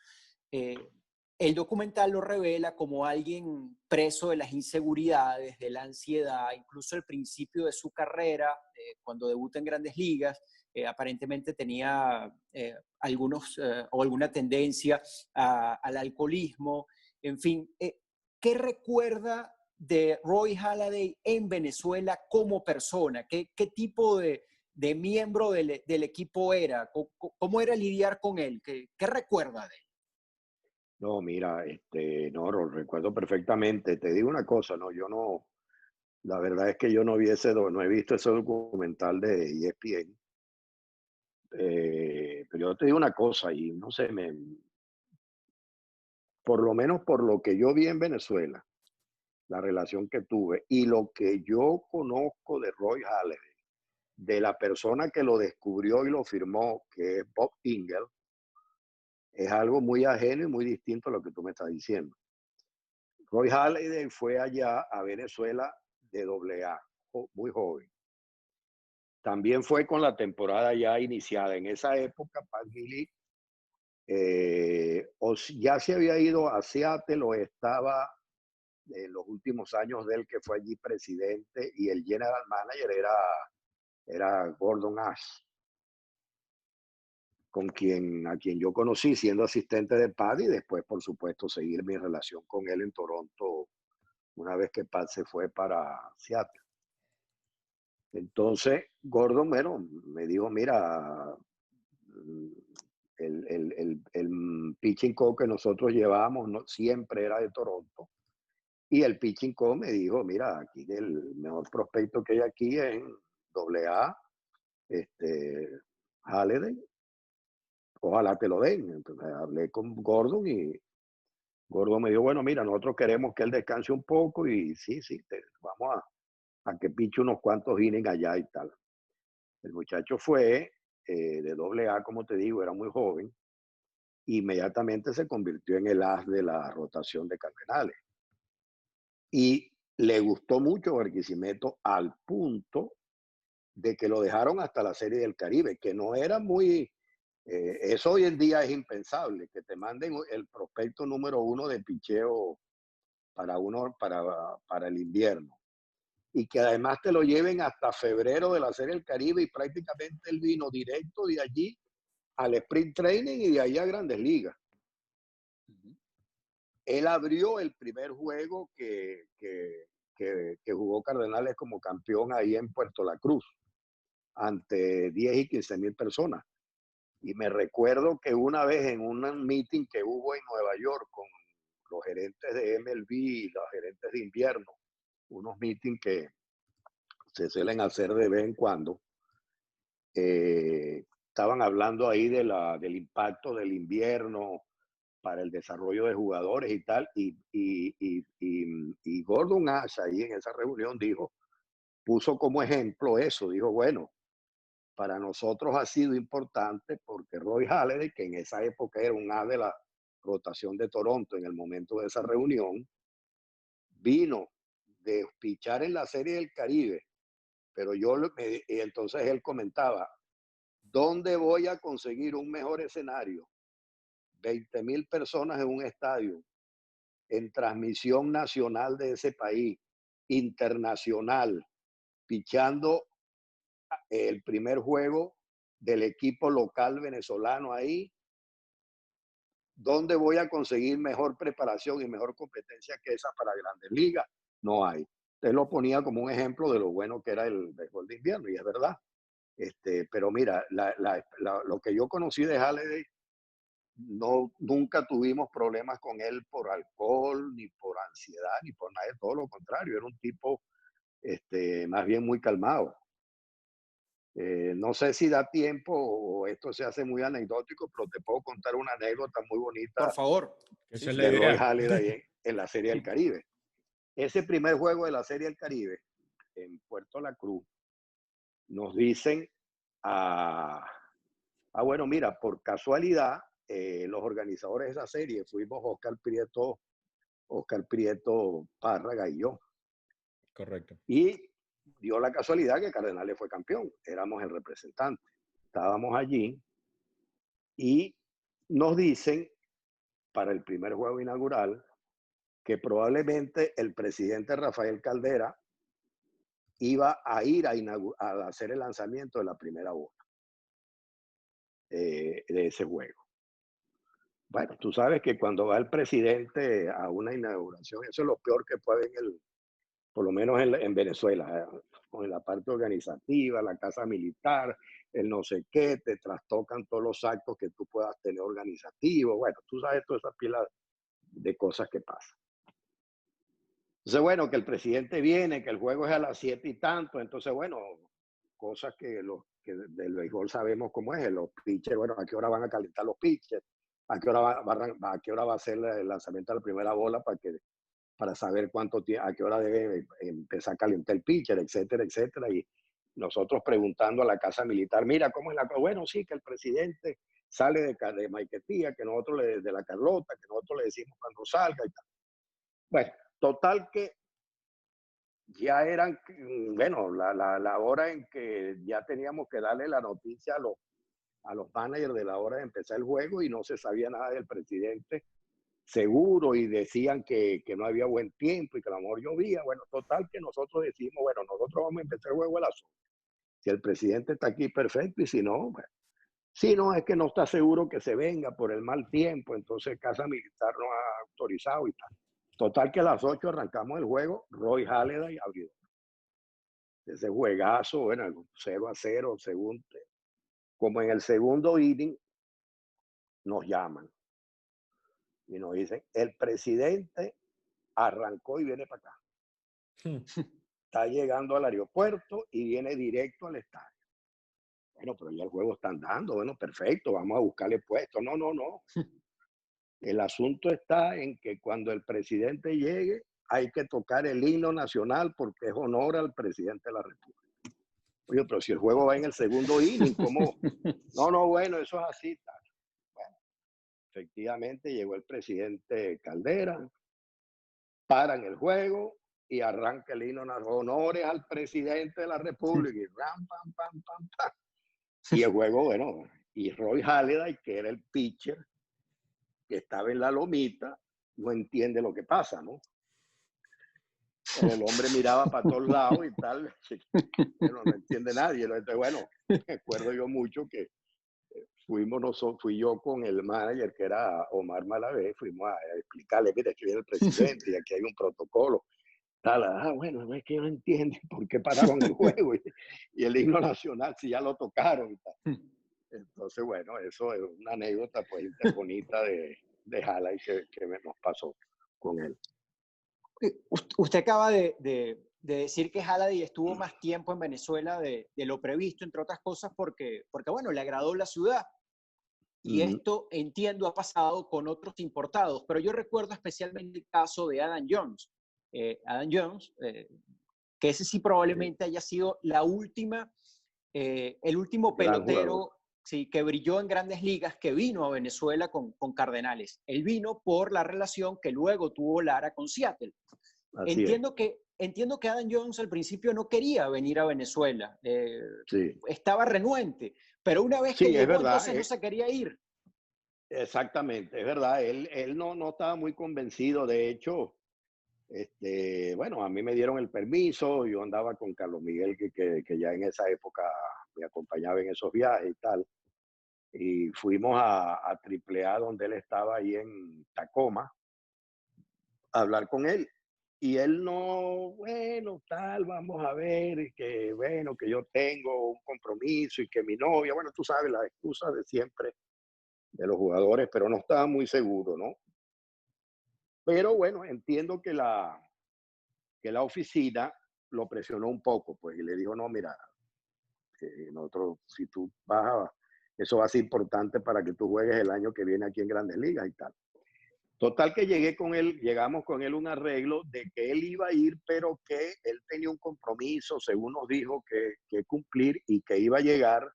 S3: El documental lo revela como alguien preso de las inseguridades, de la ansiedad, incluso al principio de su carrera, cuando debuta en Grandes Ligas. Aparentemente tenía o alguna tendencia al alcoholismo. En fin, ¿qué recuerda de Roy Halladay en Venezuela como persona? ¿Qué tipo de miembro del equipo era? ¿Cómo era lidiar con él? ¿Qué recuerda de él?
S4: No, mira, no, lo recuerdo perfectamente. Te digo una cosa, no, yo no, la verdad es que yo no no he visto ese documental de ESPN. Pero yo te digo una cosa, y no sé, por lo menos por lo que yo vi en Venezuela, la relación que tuve y lo que yo conozco de Roy Halladay, de la persona que lo descubrió y lo firmó, que es Bob Engel, es algo muy ajeno y muy distinto a lo que tú me estás diciendo. Roy Halladay fue allá a Venezuela de AA, muy joven. También fue con la temporada ya iniciada. En esa época, Pat Gillick ya se había ido a Seattle o estaba en los últimos años de él, que fue allí presidente, y el general manager era Gordon Ash, a quien yo conocí siendo asistente de Pat, y después, por supuesto, seguir mi relación con él en Toronto una vez que Pat se fue para Seattle. Entonces, Gordon, bueno, me dijo, mira, el pitching coach que nosotros llevábamos no, siempre era de Toronto, y el pitching coach me dijo, mira, aquí el mejor prospecto que hay aquí es en AA, Halladay, ojalá te lo den. Entonces hablé con Gordon y Gordon me dijo, bueno, mira, nosotros queremos que él descanse un poco y sí, vamos a que piche unos cuantos innings allá y tal. El muchacho fue de AA, como te digo, era muy joven. Inmediatamente se convirtió en el as de la rotación de Cardenales. Y le gustó mucho Barquisimeto al punto de que lo dejaron hasta la Serie del Caribe, que no era muy... eso hoy en día es impensable, que te manden el prospecto número 1 de picheo para el invierno. Y que además te lo lleven hasta febrero de la Serie del Caribe, y prácticamente él vino directo de allí al sprint training y de ahí a Grandes Ligas. Él abrió el primer juego que jugó Cardenales como campeón ahí en Puerto La Cruz, ante 10 y 15 mil personas. Y me recuerdo que una vez en un meeting que hubo en Nueva York con los gerentes de MLB y los gerentes de invierno, unos meetings que se suelen hacer de vez en cuando, estaban hablando ahí del impacto del invierno para el desarrollo de jugadores y tal, y Gordon Ash ahí en esa reunión puso como ejemplo eso, dijo, bueno, para nosotros ha sido importante porque Roy Halladay, que en esa época era un as de la rotación de Toronto en el momento de esa reunión, vino de pichar en la Serie del Caribe, pero y entonces él comentaba, ¿dónde voy a conseguir un mejor escenario? 20,000 personas en un estadio, en transmisión nacional de ese país, internacional, pichando el primer juego del equipo local venezolano ahí. ¿Dónde voy a conseguir mejor preparación y mejor competencia que esa para Grandes Ligas? No hay. Él lo ponía como un ejemplo de lo bueno que era el béisbol de invierno, y es verdad. Pero mira, lo que yo conocí de Halladay, nunca tuvimos problemas con él por alcohol, ni por ansiedad, ni por nada, todo lo contrario, era un tipo más bien muy calmado. No sé si da tiempo o esto se hace muy anecdótico, pero te puedo contar una anécdota muy bonita
S3: Por favor.
S2: Esa es la
S4: de Roy
S2: idea.
S4: Halladay en la Serie del Caribe. Ese primer juego de la Serie del Caribe, en Puerto La Cruz, nos dicen, bueno, mira, por casualidad, los organizadores de esa serie fuimos Oscar Prieto Párraga y yo.
S2: Correcto.
S4: Y dio la casualidad que Cardenales fue campeón, éramos el representante. Estábamos allí y nos dicen para el primer juego inaugural que probablemente el presidente Rafael Caldera iba a ir a hacer el lanzamiento de la primera bola de ese juego. Bueno, tú sabes que cuando va el presidente a una inauguración, eso es lo peor que puede por lo menos en Venezuela, con la parte organizativa, la casa militar, el no sé qué, te trastocan todos los actos que tú puedas tener organizativos. Bueno, tú sabes toda esa pila de cosas que pasan. Entonces, bueno, que el presidente viene, que el juego es a las 7 y tanto, entonces, bueno, cosas que del béisbol sabemos cómo es, los pitchers, bueno, a qué hora van a calentar los pitchers, a qué hora a qué hora va a ser el lanzamiento de la primera bola para saber a qué hora debe empezar a calentar el pitcher, etcétera, etcétera. Y nosotros preguntando a la Casa Militar, mira, ¿cómo es la cosa? Bueno, sí, que el presidente sale de Maiquetía, que nosotros de la Carlota, que nosotros le decimos cuando salga y tal. Bueno, total que ya eran, bueno, la hora en que ya teníamos que darle la noticia a los managers de la hora de empezar el juego y no se sabía nada del presidente seguro y decían que no había buen tiempo y que a lo mejor llovía. Bueno, total que nosotros decimos, bueno, nosotros vamos a empezar el juego a las 8. Si el presidente está aquí, perfecto, y si no, bueno. Si no, es que no está seguro que se venga por el mal tiempo, entonces Casa Militar no ha autorizado y tal. Total que a las 8 arrancamos el juego, Roy Halladay abrió. Ese juegazo, bueno, 0-0, como en el segundo inning, nos llaman y nos dicen, el presidente arrancó y viene para acá. Está llegando al aeropuerto y viene directo al estadio. Bueno, pero ya el juego está andando, bueno, perfecto, vamos a buscarle puesto. No. El asunto está en que cuando el presidente llegue, hay que tocar el himno nacional porque es honor al presidente de la República. Oye, pero si el juego va en el segundo inning, ¿cómo? No, bueno, eso es así. Tal. Bueno, efectivamente llegó el presidente Caldera, paran el juego y arranca el himno nacional. Honores al presidente de la República y ram, pam, pam, pam, pam. Y el juego, bueno, y Roy Halladay, que era el pitcher, que estaba en la lomita, no entiende lo que pasa, ¿no? Pero el hombre miraba para todos lados y tal, pero no entiende nadie. Entonces, bueno, me acuerdo yo mucho que fui yo con el manager, que era Omar Malavé, fuimos a explicarle, mira, aquí viene el presidente y aquí hay un protocolo. Tal, bueno, es que no entienden por qué pararon el juego y el himno nacional si ya lo tocaron y tal. Entonces, bueno, eso es una anécdota pues bonita de Halladay que nos pasó con él.
S3: Usted acaba de decir que Halladay estuvo más tiempo en Venezuela de lo previsto, entre otras cosas, porque bueno, le agradó la ciudad. Y esto, entiendo, ha pasado con otros importados, pero yo recuerdo especialmente el caso de Adam Jones. Adam Jones, que ese sí probablemente haya sido el último
S4: Gran jugador.
S3: pelotero, sí, que brilló en grandes ligas, que vino a Venezuela con Cardenales. Él vino por la relación que luego tuvo Lara con Seattle.
S4: Así es.
S3: Entiendo que Adam Jones al principio no quería venir a Venezuela,
S4: Sí.
S3: estaba renuente, pero una vez que
S4: Sí, es
S3: llegó
S4: verdad.
S3: entonces no se quería ir.
S4: Exactamente, es verdad. Él no estaba muy convencido. De hecho, bueno, a mí me dieron el permiso. Yo andaba con Carlos Miguel, que ya en esa época me acompañaba en esos viajes y tal. Y fuimos a AAA, donde él estaba ahí en Tacoma, a hablar con él. Y él no, bueno, tal, vamos a ver, y que bueno, que yo tengo un compromiso y que mi novia, bueno, tú sabes, las excusas de siempre de los jugadores, pero no estaba muy seguro, ¿no? Pero bueno, entiendo que la oficina lo presionó un poco, pues, y le dijo, no, mira, nosotros, si tú vas eso va a ser importante para que tú juegues el año que viene aquí en Grandes Ligas y tal. Total que llegamos con él un arreglo de que él iba a ir, pero que él tenía un compromiso, según nos dijo, que cumplir y que iba a llegar,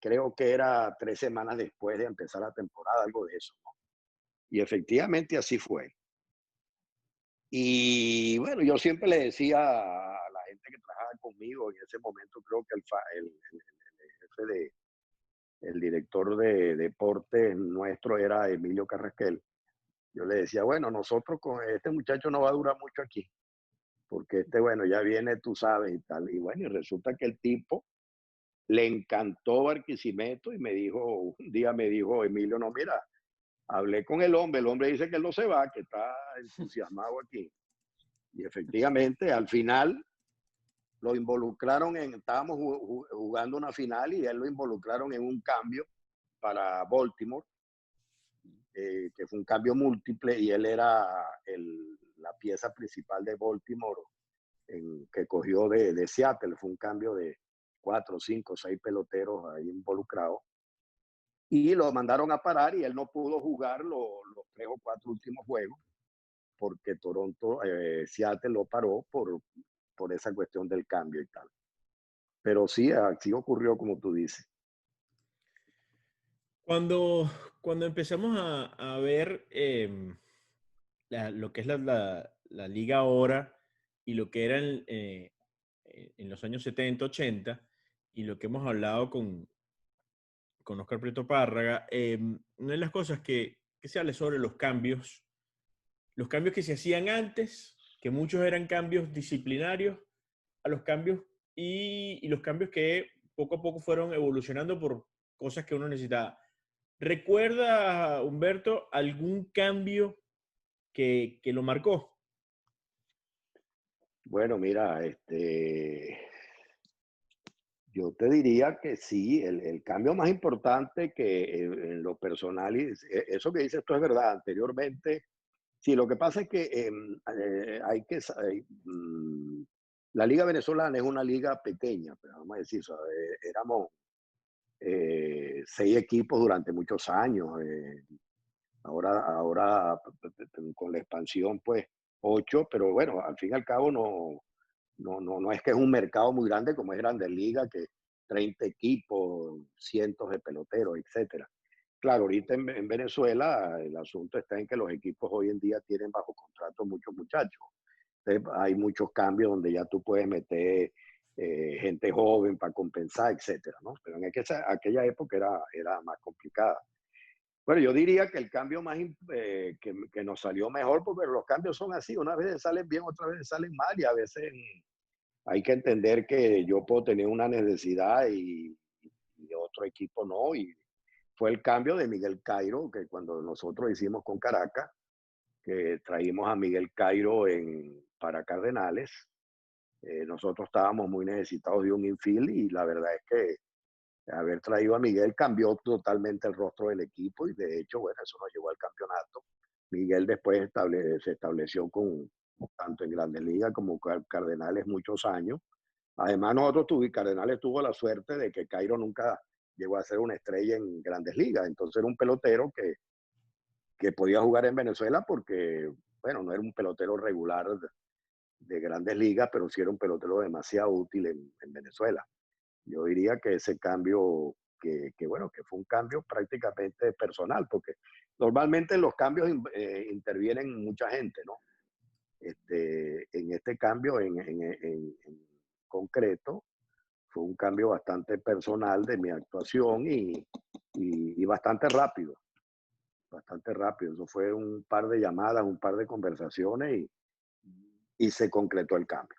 S4: creo que era 3 semanas después de empezar la temporada, algo de eso, ¿no? Y efectivamente así fue. Y bueno, yo siempre le decía a la gente que trabajaba conmigo en ese momento, creo que el jefe el director de deporte nuestro era Emilio Carrasquel. Yo le decía, bueno, nosotros con este muchacho no va a durar mucho aquí, porque bueno, ya viene, tú sabes y tal. Y bueno, y resulta que el tipo le encantó Barquisimeto y me dijo, un día me dijo Emilio, no, mira, hablé con el hombre dice que él no se va, que está entusiasmado aquí. Y efectivamente, al final lo involucraron estábamos jugando una final y él lo involucraron en un cambio para Baltimore, que fue un cambio múltiple y él era la pieza principal de Baltimore que cogió de Seattle. Fue un cambio de 4, 5, 6 peloteros ahí involucrados. Y lo mandaron a parar y él no pudo jugar los 3 o 4 últimos juegos porque Seattle lo paró por esa cuestión del cambio y tal. Pero sí, así ocurrió como tú dices.
S2: Cuando, cuando empezamos a ver lo que es la liga ahora y lo que era en los años 70, 80, y lo que hemos hablado con Oscar Prieto Párraga, una de las cosas que se habla sobre los cambios que se hacían antes, que muchos eran cambios disciplinarios, a los cambios y los cambios que poco a poco fueron evolucionando por cosas que uno necesitaba. ¿Recuerda, Humberto, algún cambio que lo marcó?
S4: Bueno, mira, yo te diría que sí, el cambio más importante que en lo personal, y eso que dices tú es verdad, anteriormente, sí, lo que pasa es que hay que, la Liga Venezolana es una liga pequeña, pero vamos a decir, éramos 6 equipos durante muchos años, ahora con la expansión, pues 8, pero bueno, al fin y al cabo no es que es un mercado muy grande como es Grandes Ligas, que 30 equipos, cientos de peloteros, etcétera. Claro, ahorita en Venezuela el asunto está en que los equipos hoy en día tienen bajo contrato muchos muchachos. Entonces, hay muchos cambios donde ya tú puedes meter gente joven para compensar, etcétera, ¿no? Pero en aquella época era más complicada. Bueno, yo diría que el cambio más que nos salió mejor, porque los cambios son así, unas veces salen bien, otras veces salen mal, y a veces hay que entender que yo puedo tener una necesidad y otro equipo no, y fue el cambio de Miguel Cairo, que cuando nosotros hicimos con Caracas, que traímos a Miguel Cairo para Cardenales, nosotros estábamos muy necesitados de un infield y la verdad es que haber traído a Miguel cambió totalmente el rostro del equipo y de hecho, bueno, eso nos llevó al campeonato. Miguel después se estableció tanto en Grandes Ligas como Cardenales muchos años. Además, Cardenales tuvo la suerte de que Cairo nunca llegó a ser una estrella en Grandes Ligas. Entonces era un pelotero que podía jugar en Venezuela porque, bueno, no era un pelotero regular de Grandes Ligas, pero sí era un pelotero demasiado útil en Venezuela. Yo diría que ese cambio, bueno, que fue un cambio prácticamente personal, porque normalmente los cambios intervienen mucha gente, ¿no? En este cambio en concreto, fue un cambio bastante personal de mi actuación y bastante rápido, bastante rápido. Eso fue un par de llamadas, un par de conversaciones y se concretó el cambio.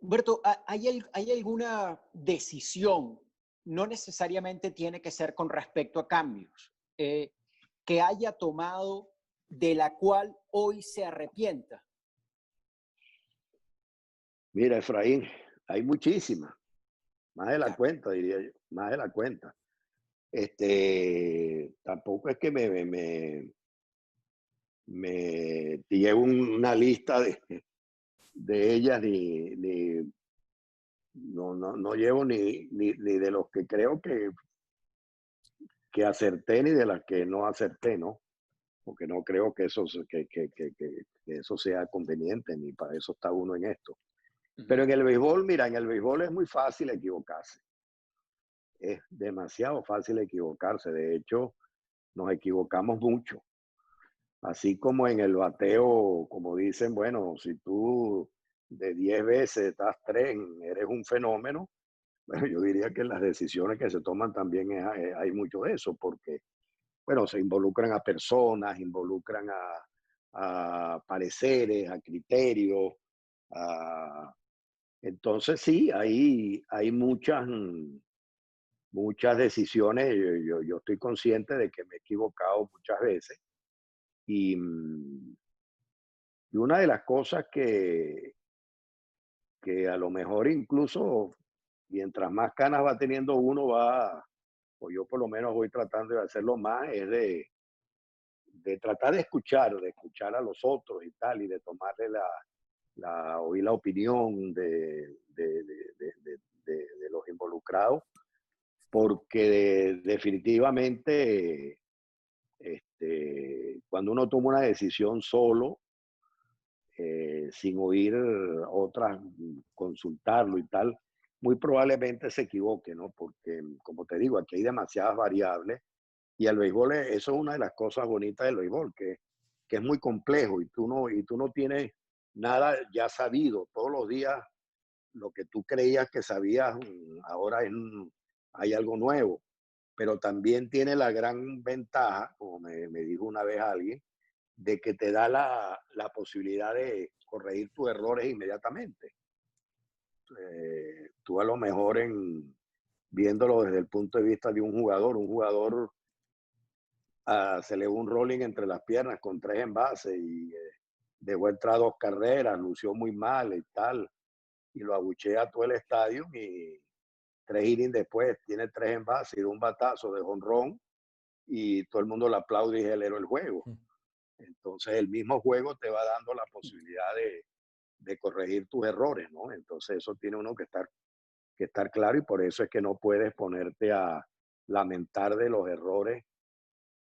S3: Humberto, ¿hay alguna decisión, no necesariamente tiene que ser con respecto a cambios, que haya tomado de la cual hoy se arrepienta?
S4: Mira, Efraín, hay muchísimas, más de la cuenta, diría yo, más de la cuenta. Tampoco es que me llevo una lista de ellas, no llevo ni de los que creo que acerté ni de las que no acerté, ¿no? Porque no creo que eso sea conveniente, ni para eso está uno en esto. Pero en el béisbol, mira, en el béisbol es muy fácil equivocarse. Es demasiado fácil equivocarse. De hecho, nos equivocamos mucho. Así como en el bateo, como dicen, bueno, si tú de 10 veces das 3, eres un fenómeno. Bueno, yo diría que en las decisiones que se toman también hay mucho de eso, porque, bueno, se involucran a personas, involucran a pareceres, a criterios. Entonces, sí, hay muchas decisiones. Yo estoy consciente de que me he equivocado muchas veces. Y una de las cosas que a lo mejor incluso mientras más canas va teniendo uno, o yo por lo menos voy tratando de hacerlo más, es de tratar de escuchar a los otros y tal, y de tomarle oír la opinión de los involucrados, porque definitivamente cuando uno toma una decisión solo, sin oír otras, consultarlo y tal, muy probablemente se equivoque, ¿no? Porque, como te digo, aquí hay demasiadas variables y el béisbol, eso es una de las cosas bonitas del béisbol, que es muy complejo y tú no tienes nada ya sabido. Todos los días lo que tú creías que sabías, ahora hay algo nuevo, pero también tiene la gran ventaja, como me dijo una vez alguien, de que te da la posibilidad de corregir tus errores inmediatamente. Tú a lo mejor viéndolo desde el punto de vista de un jugador se le dio un rolling entre las piernas con 3 envases y dejó entrar 2 carreras, lució muy mal y tal, y lo abuchea todo el estadio y 3 innings después tiene 3 envases y un batazo de jonrón y todo el mundo le aplaude y es el héroe del juego. Entonces el mismo juego te va dando la posibilidad de corregir tus errores, ¿no? Entonces eso tiene uno que estar claro y por eso es que no puedes ponerte a lamentar de los errores,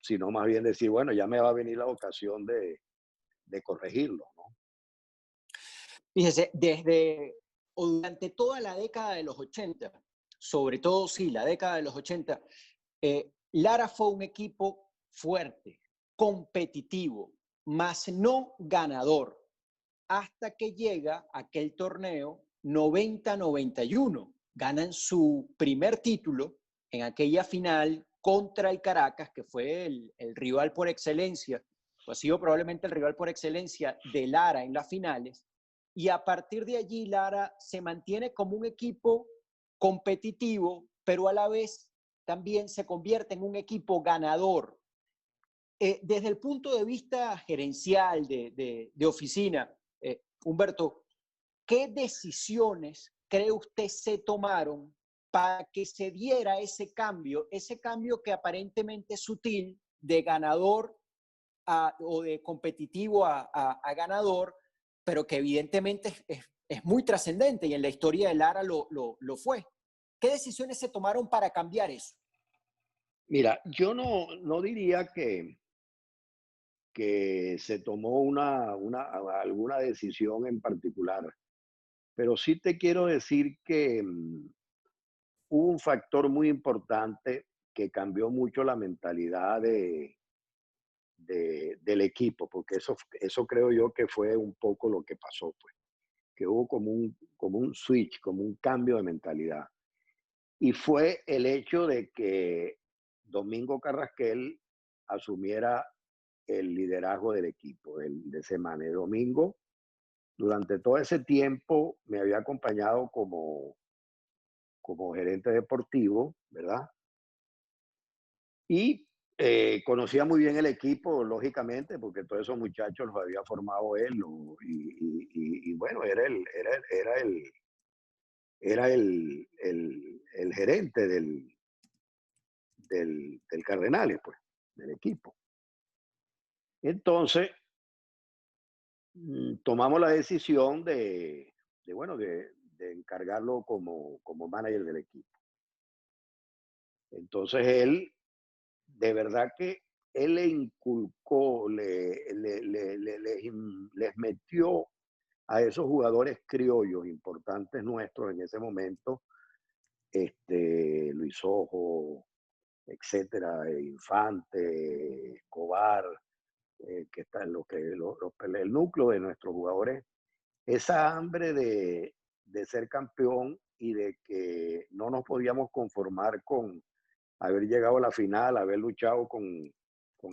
S4: sino más bien decir, bueno, ya me va a venir la ocasión de corregirlo, ¿no?
S3: Fíjese, durante toda la década de los 80, sobre todo sí, la década de los 80, Lara fue un equipo fuerte, competitivo, más no ganador, hasta que llega aquel torneo 90-91. Ganan su primer título en aquella final contra el Caracas, que fue el rival por excelencia, o ha sido probablemente el rival por excelencia de Lara en las finales. Y a partir de allí, Lara se mantiene como un equipo competitivo, pero a la vez también se convierte en un equipo ganador. Desde el punto de vista gerencial, de oficina, Humberto, ¿qué decisiones cree usted se tomaron para que se diera ese cambio que aparentemente es sutil de ganador o de competitivo a ganador, pero que evidentemente es muy trascendente y en la historia de Lara lo fue? ¿Qué decisiones se tomaron para cambiar eso?
S4: Mira, yo no diría que se tomó alguna decisión en particular, pero sí te quiero decir que hubo un factor muy importante que cambió mucho la mentalidad del equipo, porque eso creo yo que fue un poco lo que pasó, pues, que hubo como un switch, como un cambio de mentalidad. Y fue el hecho de que Domingo Carrasquel asumiera el liderazgo del equipo de semana. Y Domingo, durante todo ese tiempo, me había acompañado como gerente deportivo, ¿verdad? Y conocía muy bien el equipo, lógicamente, porque todos esos muchachos los había formado él. Y bueno, era el gerente del Cardenales, pues, del equipo. Entonces, tomamos la decisión bueno, de encargarlo como manager del equipo. Entonces, él, de verdad que él le inculcó, les metió a esos jugadores criollos importantes nuestros en ese momento, Luis Ojo, etcétera, Infante, Escobar, que están el núcleo de nuestros jugadores, esa hambre de ser campeón y de que no nos podíamos conformar con haber llegado a la final, haber luchado con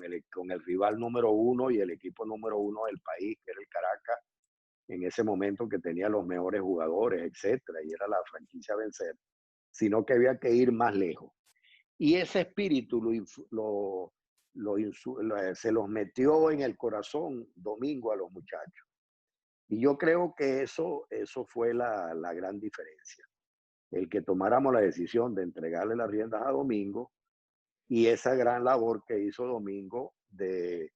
S4: el rival número uno y el equipo número uno del país, que era el Caracas, en ese momento, que tenía los mejores jugadores, etcétera, y era la franquicia a vencer, sino que había que ir más lejos. Y ese espíritu se los metió en el corazón Domingo a los muchachos. Y yo creo que eso fue la gran diferencia. El que tomáramos la decisión de entregarle las riendas a Domingo y esa gran labor que hizo Domingo de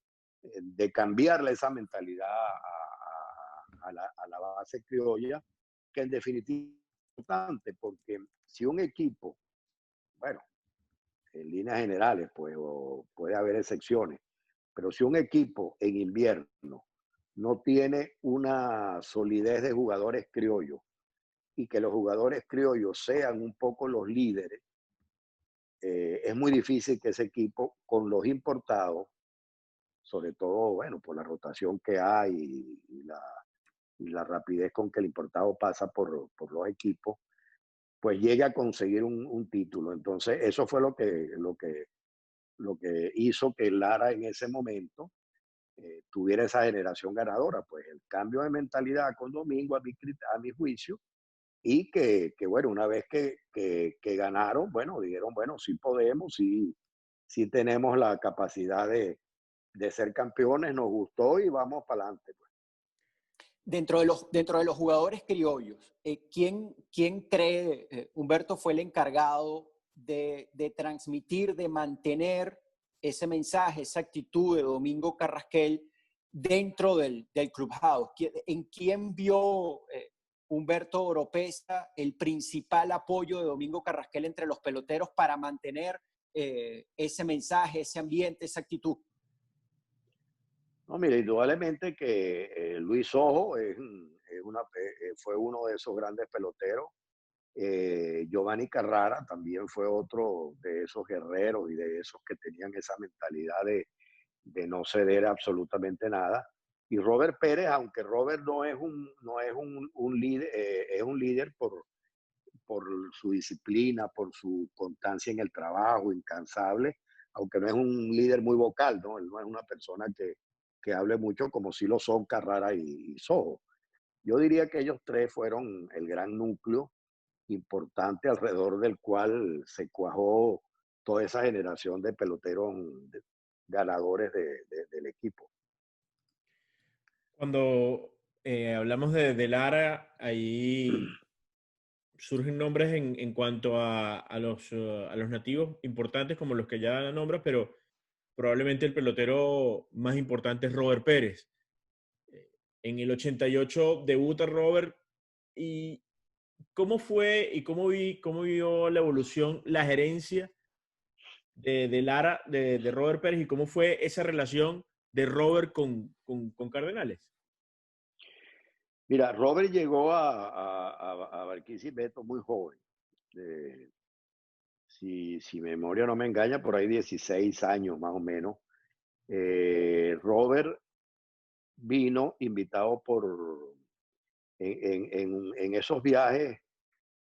S4: cambiarle esa mentalidad a la base criolla, que en definitiva es importante, porque si un equipo, bueno, en líneas generales, pues puede haber excepciones, pero si un equipo en invierno no tiene una solidez de jugadores criollos y que los jugadores criollos sean un poco los líderes, es muy difícil que ese equipo con los importados, sobre todo, bueno, por la rotación que hay y la rapidez con que el importado pasa por los equipos, pues llegue a conseguir un título. Entonces, eso fue lo que hizo que Lara en ese momento tuviera esa generación ganadora, pues el cambio de mentalidad con Domingo a mi juicio, y que bueno, una vez que ganaron, bueno, dijeron, bueno, sí podemos, sí tenemos la capacidad de ser campeones, nos gustó y vamos para adelante. Pues.
S3: Dentro de los jugadores criollos, ¿quién cree, Humberto, fue el encargado de transmitir, de mantener ese mensaje, esa actitud de Domingo Carrasquel dentro del Clubhouse? ¿En quién vio Humberto Oropesa el principal apoyo de Domingo Carrasquel entre los peloteros para mantener ese mensaje, ese ambiente, esa actitud?
S4: No, mire, indudablemente que Luis Ojo fue uno de esos grandes peloteros. Giovanni Carrara también fue otro de esos guerreros y de esos que tenían esa mentalidad de no ceder absolutamente nada. Y Robert Pérez, aunque Robert no es un líder, es un líder por su disciplina, por su constancia en el trabajo, incansable, aunque no es un líder muy vocal, ¿no? Él no es una persona que hable mucho, como sí lo son Carrara y Sojo. Yo diría que ellos tres fueron el gran núcleo importante alrededor del cual se cuajó toda esa generación de peloteros ganadores del equipo.
S2: Cuando hablamos de Lara, ahí surgen nombres en cuanto a los nativos importantes como los que ya nombras, pero probablemente el pelotero más importante es Robert Pérez. En el 88 debuta Robert y ¿cómo fue y cómo vio la evolución, la gerencia de Lara, de Robert Pérez, y cómo fue esa relación de Robert con Cardenales?
S4: Mira, Robert llegó a Barquisimeto muy joven. eh, si mi memoria no me engaña, por ahí 16 años más o menos. Robert vino invitado en esos viajes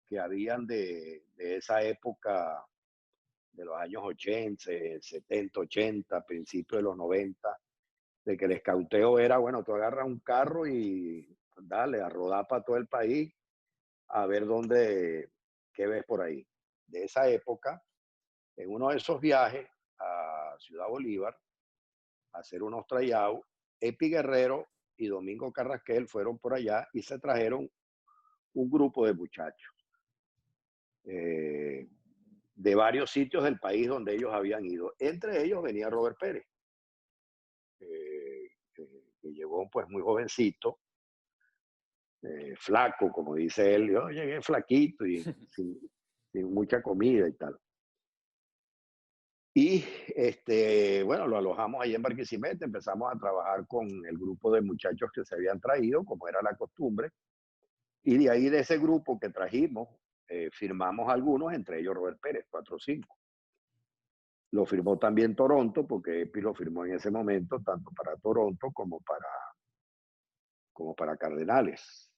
S4: que habían de esa época, de los años 80, 70, 80, principios de los 90, de que el escauteo era, bueno, tú agarras un carro y dale, a rodar para todo el país, a ver qué ves por ahí. De esa época, en uno de esos viajes a Ciudad Bolívar, a hacer unos tryouts, Epi Guerrero y Domingo Carrasquel fueron por allá y se trajeron un grupo de muchachos eh, de varios sitios del país donde ellos habían ido. Entre ellos venía Robert Pérez, que llegó pues muy jovencito, flaco, como dice él. Yo llegué flaquito y sin mucha comida y tal. Y bueno, lo alojamos ahí en Barquisimeto, empezamos a trabajar con el grupo de muchachos que se habían traído, como era la costumbre, y de ahí de ese grupo que trajimos, firmamos algunos, entre ellos Robert Pérez, 4 o 5. Lo firmó también Toronto, porque Epi lo firmó en ese momento, tanto para Toronto como para Cardenales.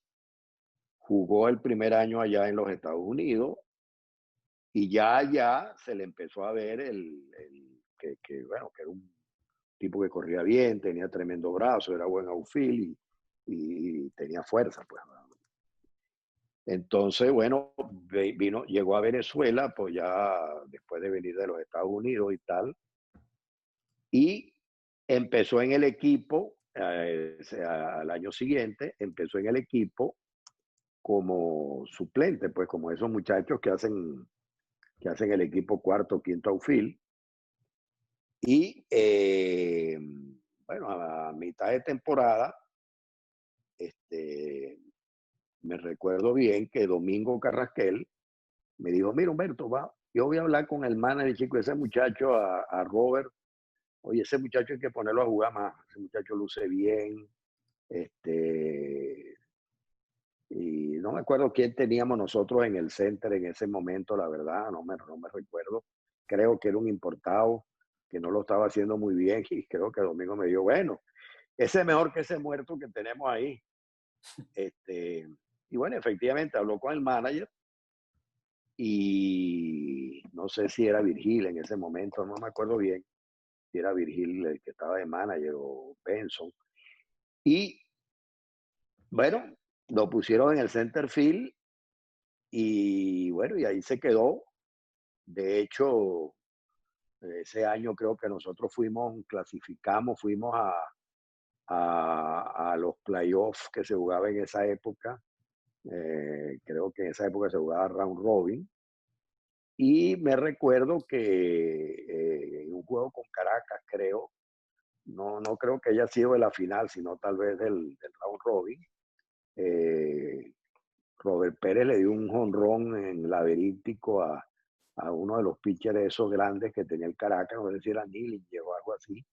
S4: Jugó el primer año allá en los Estados Unidos y ya allá se le empezó a ver bueno, que era un tipo que corría bien, tenía tremendo brazo, era buen outfield y tenía fuerza, pues. Entonces, bueno, llegó a Venezuela, pues ya después de venir de los Estados Unidos y tal, y empezó en el equipo, al año siguiente, empezó en el equipo como suplente, pues como esos muchachos que hacen el equipo cuarto, quinto outfield. Y bueno, a mitad de temporada, me recuerdo bien que Domingo Carrasquel me dijo, mira Humberto, yo voy a hablar con el manager, chico, ese muchacho, a Robert. Oye, ese muchacho hay que ponerlo a jugar más, ese muchacho luce bien. Y no me acuerdo quién teníamos nosotros en el center en ese momento, la verdad, no me recuerdo. Creo que era un importado que no lo estaba haciendo muy bien y creo que Domingo me dijo, bueno, ese es mejor que ese muerto que tenemos ahí. Y bueno, efectivamente habló con el manager y no sé si era Virgil en ese momento, no me acuerdo bien si era Virgil el que estaba de manager o Benson. Y bueno, lo pusieron en el center field y bueno, y ahí se quedó. De hecho, ese año creo que nosotros fuimos a los playoffs que se jugaba en esa época. Creo que en esa época se jugaba round robin. Y me recuerdo que en un juego con Caracas, creo, no creo que haya sido de la final, sino tal vez del round robin. Robert Pérez le dio un jonrón en laberíntico a uno de los pitchers esos grandes que tenía el Caracas, no sé si era Nillinger o algo así,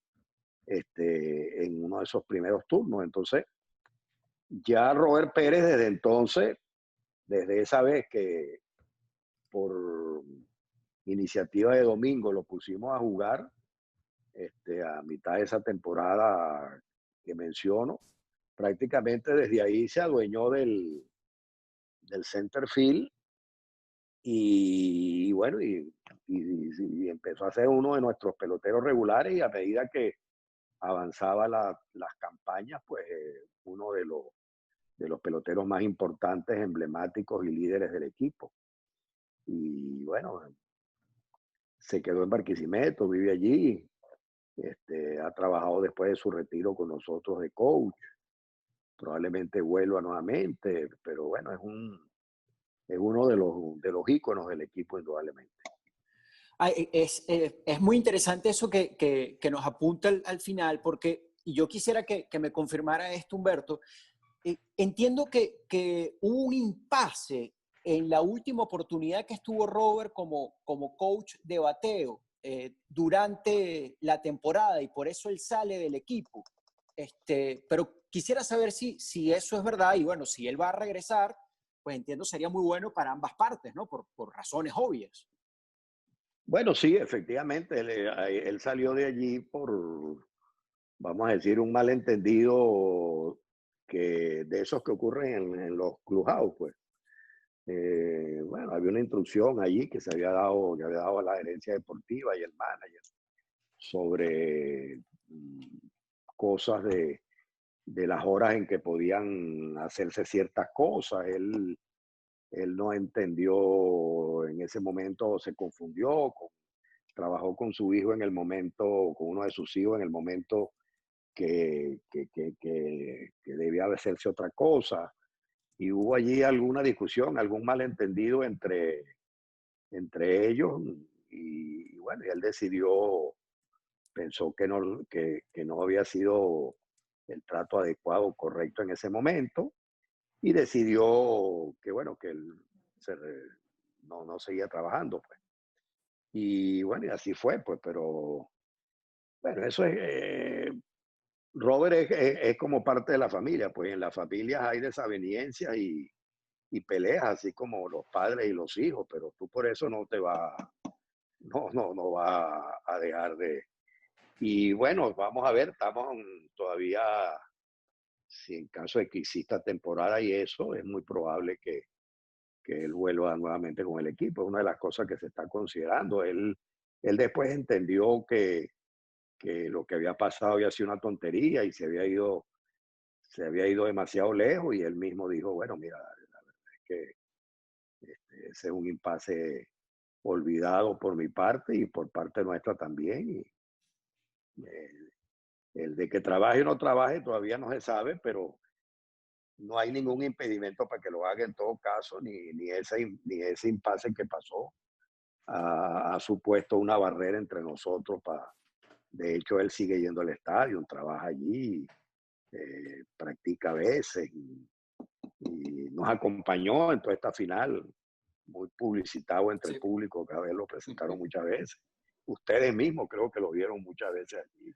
S4: en uno de esos primeros turnos. Entonces, ya Robert Pérez desde entonces, desde esa vez que por iniciativa de Domingo lo pusimos a jugar, a mitad de esa temporada que menciono, prácticamente desde ahí se adueñó del center field y bueno, y empezó a ser uno de nuestros peloteros regulares y a medida que avanzaba las campañas, pues uno de los peloteros más importantes, emblemáticos y líderes del equipo. Y bueno, se quedó en Barquisimeto, vive allí, ha trabajado después de su retiro con nosotros de coach, probablemente vuelva nuevamente, pero bueno, es uno de los íconos del equipo indudablemente.
S3: Es muy interesante eso que nos apunta al final, porque yo quisiera que me confirmara esto, Humberto. Entiendo que hubo un impasse en la última oportunidad que estuvo Robert como coach de bateo durante la temporada y por eso él sale del equipo. Pero quisiera saber si eso es verdad y bueno, si él va a regresar, pues entiendo sería muy bueno para ambas partes, ¿no? Por razones obvias.
S4: Bueno, sí, efectivamente, él salió de allí por, vamos a decir, un malentendido de esos que ocurren en los clubhouse, pues. Bueno, había una instrucción allí que había dado la gerencia deportiva y el manager sobre cosas de las horas en que podían hacerse ciertas cosas. Él no entendió en ese momento, se confundió, trabajó con su hijo en el momento, con uno de sus hijos en el momento que debía hacerse otra cosa. Y hubo allí alguna discusión, algún malentendido entre ellos. Y bueno, y él decidió, pensó que no había sido el trato adecuado, correcto en ese momento, y decidió que, bueno, que él no seguía trabajando, pues. Y bueno, y así fue, pues, pero bueno, eso es, Robert es como parte de la familia, pues en las familias hay desavenencias y peleas, así como los padres y los hijos, pero tú por eso no va a dejar de. Y bueno, vamos a ver, estamos todavía, si en caso de que exista temporada y eso, es muy probable que él vuelva nuevamente con el equipo. Es una de las cosas que se está considerando. Él después entendió que lo que había pasado había sido una tontería y se había ido demasiado lejos y él mismo dijo, bueno, mira, la verdad es que ese es un impasse olvidado por mi parte y por parte nuestra también. Y eh, el de que trabaje o no trabaje todavía no se sabe, pero no hay ningún impedimento para que lo haga en todo caso, ni ese impasse que pasó ha supuesto una barrera entre nosotros. De hecho, él sigue yendo al estadio, trabaja allí, practica a veces y nos acompañó en toda esta final, muy publicitado entre el
S3: Sí.
S4: público, cada vez lo presentaron muchas veces. Ustedes mismos creo que lo vieron muchas veces allí.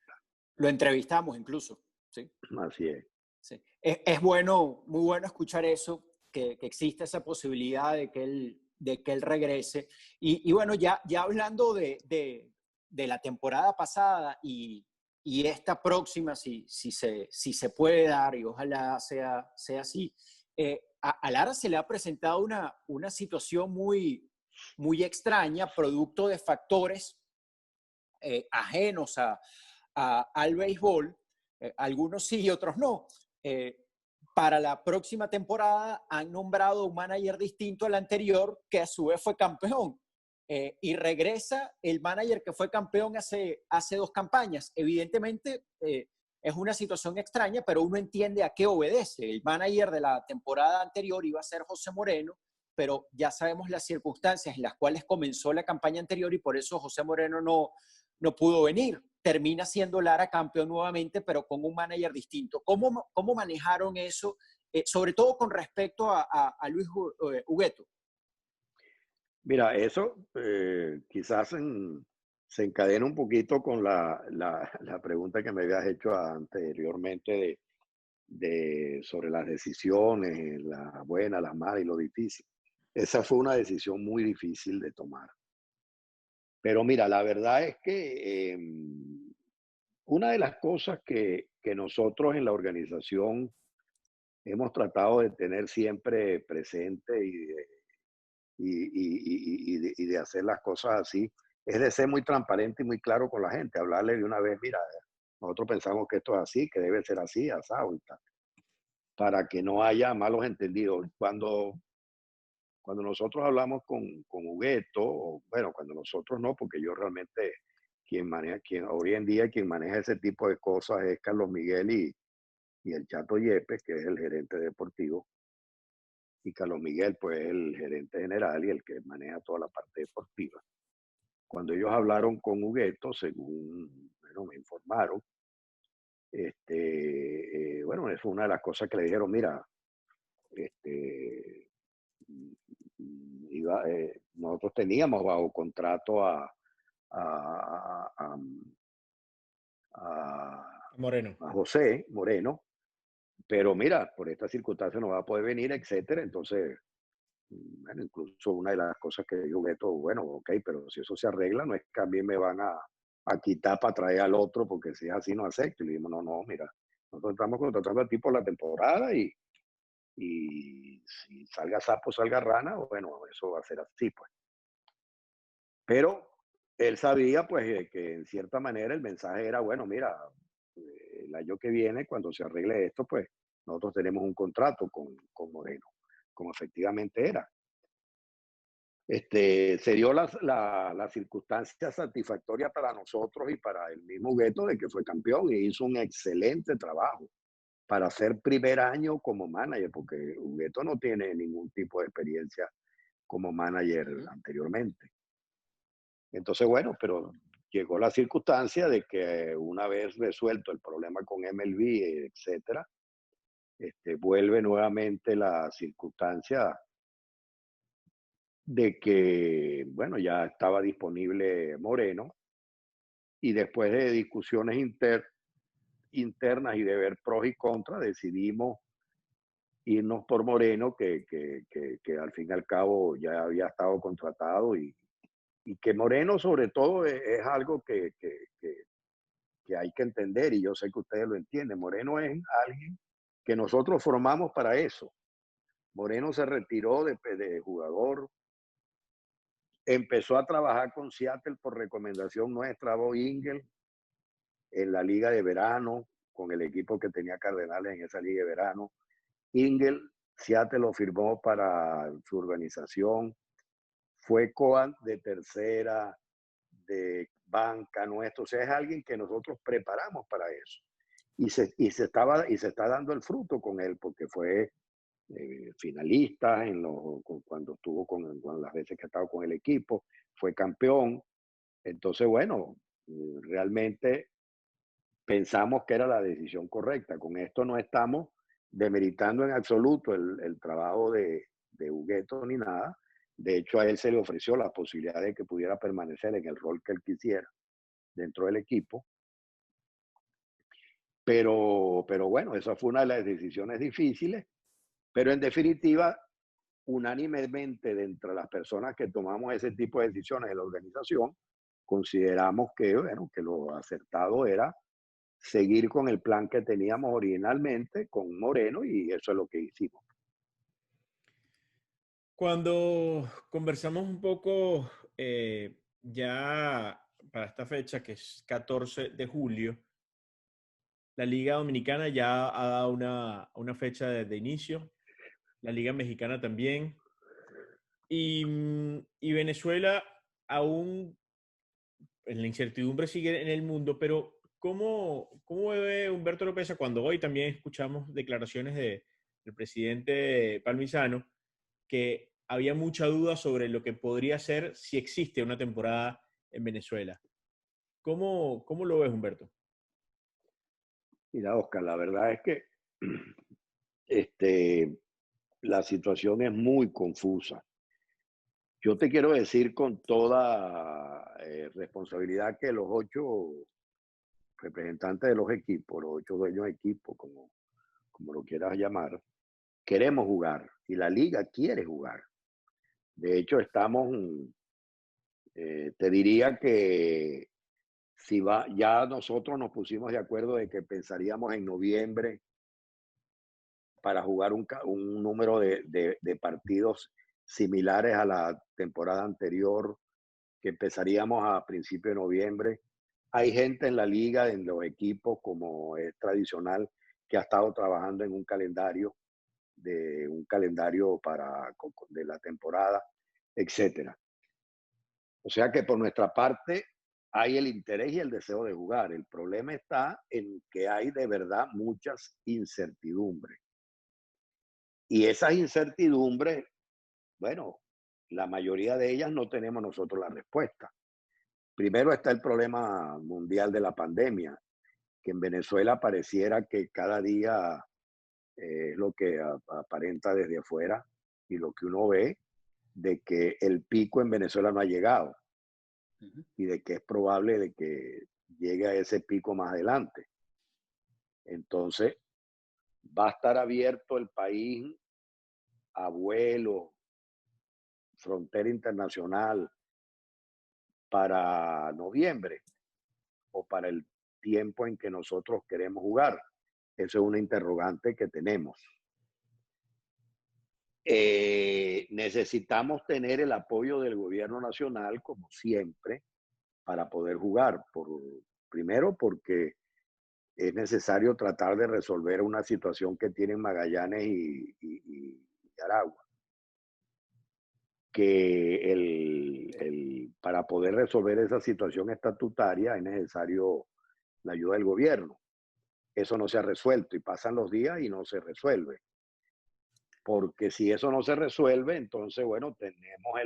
S3: Lo entrevistamos incluso, ¿sí?
S4: Así es.
S3: Sí. Es bueno, muy bueno escuchar eso, que existe esa posibilidad de que él regrese. Y bueno, ya hablando de la temporada pasada y esta próxima, si se puede dar, y ojalá sea así, a Lara se le ha presentado una situación muy extraña, producto de factores ajenos al béisbol, algunos sí y otros no. Eh, para la próxima temporada han nombrado un manager distinto al anterior, que a su vez fue campeón. Y regresa el manager que fue campeón hace 2 campañas. Evidentemente, es una situación extraña, pero uno entiende a qué obedece. El manager de la temporada anterior iba a ser José Moreno, pero ya sabemos las circunstancias en las cuales comenzó la campaña anterior y por eso José Moreno no pudo venir. Termina siendo Lara campeón nuevamente, pero con un manager distinto. ¿Cómo manejaron eso, sobre todo con respecto a Luis Hugueto?
S4: Mira, eso quizás se encadena un poquito con la pregunta que me habías hecho anteriormente sobre las decisiones, las buenas, las malas y lo difícil. Esa fue una decisión muy difícil de tomar. Pero mira, la verdad es que una de las cosas que nosotros en la organización hemos tratado de tener siempre presente y de hacer las cosas así, es de ser muy transparente y muy claro con la gente, hablarle de una vez, mira, nosotros pensamos que esto es así, que debe ser así, asado y tal, para que no haya malos entendidos. Cuando nosotros hablamos con Hugueto, o, bueno, cuando nosotros no, porque yo realmente hoy en día quien maneja ese tipo de cosas es Carlos Miguel y el Chato Yepes, que es el gerente deportivo, y Carlos Miguel, pues, es el gerente general y el que maneja toda la parte deportiva. Cuando ellos hablaron con Hugueto, según bueno, me informaron, bueno, es una de las cosas que le dijeron, mira, este, nosotros teníamos bajo contrato a, a,
S2: Moreno.
S4: a José Moreno, pero mira, por esta circunstancia no va a poder venir, etcétera. Entonces, bueno, incluso una de las cosas que dijo Beto, bueno, ok, pero si eso se arregla, no es que a mí me van a quitar para traer al otro, porque si es así no acepto. Y le dijimos, no, no, mira, nosotros estamos contratando a ti por la temporada y si salga sapo, salga rana, bueno, eso va a ser así, pues. Pero él sabía, pues, que en cierta manera el mensaje era, bueno, mira, el año que viene, cuando se arregle esto, pues, nosotros tenemos un contrato con Moreno, como efectivamente era. Se dio la circunstancia satisfactoria para nosotros y para el mismo Gueto de que fue campeón y hizo un excelente trabajo para ser primer año como manager, porque Gueto no tiene ningún tipo de experiencia como manager anteriormente. Entonces, bueno, pero llegó la circunstancia de que una vez resuelto el problema con MLB, etcétera, vuelve nuevamente la circunstancia de que, bueno, ya estaba disponible Moreno y después de discusiones internas y de ver pros y contras, decidimos irnos por Moreno, que al fin y al cabo ya había estado contratado y que Moreno sobre todo es algo que hay que entender y yo sé que ustedes lo entienden. Moreno es alguien que nosotros formamos para eso. Moreno se retiró de jugador, empezó a trabajar con Seattle por recomendación nuestra, Bob Ingel, en la liga de verano, con el equipo que tenía Cardenales en esa liga de verano. Ingel, Seattle lo firmó para su organización, fue coan de tercera, de banca nuestro, o sea, es alguien que nosotros preparamos para eso. Y se está dando el fruto con él, porque fue finalista cuando estuvo con las veces que ha estado con el equipo, fue campeón. Entonces, bueno, realmente pensamos que era la decisión correcta. Con esto no estamos demeritando en absoluto el trabajo de Hugueto ni nada. De hecho, a él se le ofreció la posibilidad de que pudiera permanecer en el rol que él quisiera dentro del equipo. Pero bueno, esa fue una de las decisiones difíciles, pero en definitiva, unánimemente de entre las personas que tomamos ese tipo de decisiones en la organización, consideramos que, bueno, que lo acertado era seguir con el plan que teníamos originalmente con Moreno y eso es lo que hicimos.
S2: Cuando conversamos un poco ya para esta fecha, que es 14 de julio, la Liga Dominicana ya ha dado una fecha de inicio, la Liga Mexicana también, y Venezuela aún en la incertidumbre sigue en el mundo, pero ¿cómo ve Humberto López cuando hoy también escuchamos declaraciones del presidente Palmisano que había mucha duda sobre lo que podría ser si existe una temporada en Venezuela? ¿Cómo lo ves, Humberto?
S4: Mira, Oscar, la verdad es que la situación es muy confusa. Yo te quiero decir con toda responsabilidad que los 8 representantes de los equipos, los 8 dueños de equipo, como lo quieras llamar, queremos jugar y la liga quiere jugar. De hecho, te diría que ya nosotros nos pusimos de acuerdo de que pensaríamos en noviembre para jugar un número de partidos similares a la temporada anterior, que empezaríamos a principios de noviembre. Hay gente en la liga, en los equipos, como es tradicional, que ha estado trabajando en un calendario de la temporada, etcétera. O sea que por nuestra parte hay el interés y el deseo de jugar. El problema está en que hay de verdad muchas incertidumbres. Y esas incertidumbres, bueno, la mayoría de ellas no tenemos nosotros la respuesta. Primero está el problema mundial de la pandemia, que en Venezuela pareciera que cada día es lo que aparenta desde afuera y lo que uno ve, de que el pico en Venezuela no ha llegado
S3: Ujú.
S4: y de que es probable de que llegue a ese pico más adelante. Entonces, va a estar abierto el país a vuelos, frontera internacional para noviembre o para el tiempo en que nosotros queremos jugar. Eso es una interrogante que tenemos. Necesitamos tener el apoyo del gobierno nacional, como siempre, para poder jugar. Primero, porque es necesario tratar de resolver una situación que tienen Magallanes y Aragua. Que para poder resolver esa situación estatutaria es necesario la ayuda del gobierno. Eso no se ha resuelto y pasan los días y no se resuelve. Porque si eso no se resuelve, entonces, bueno, tenemos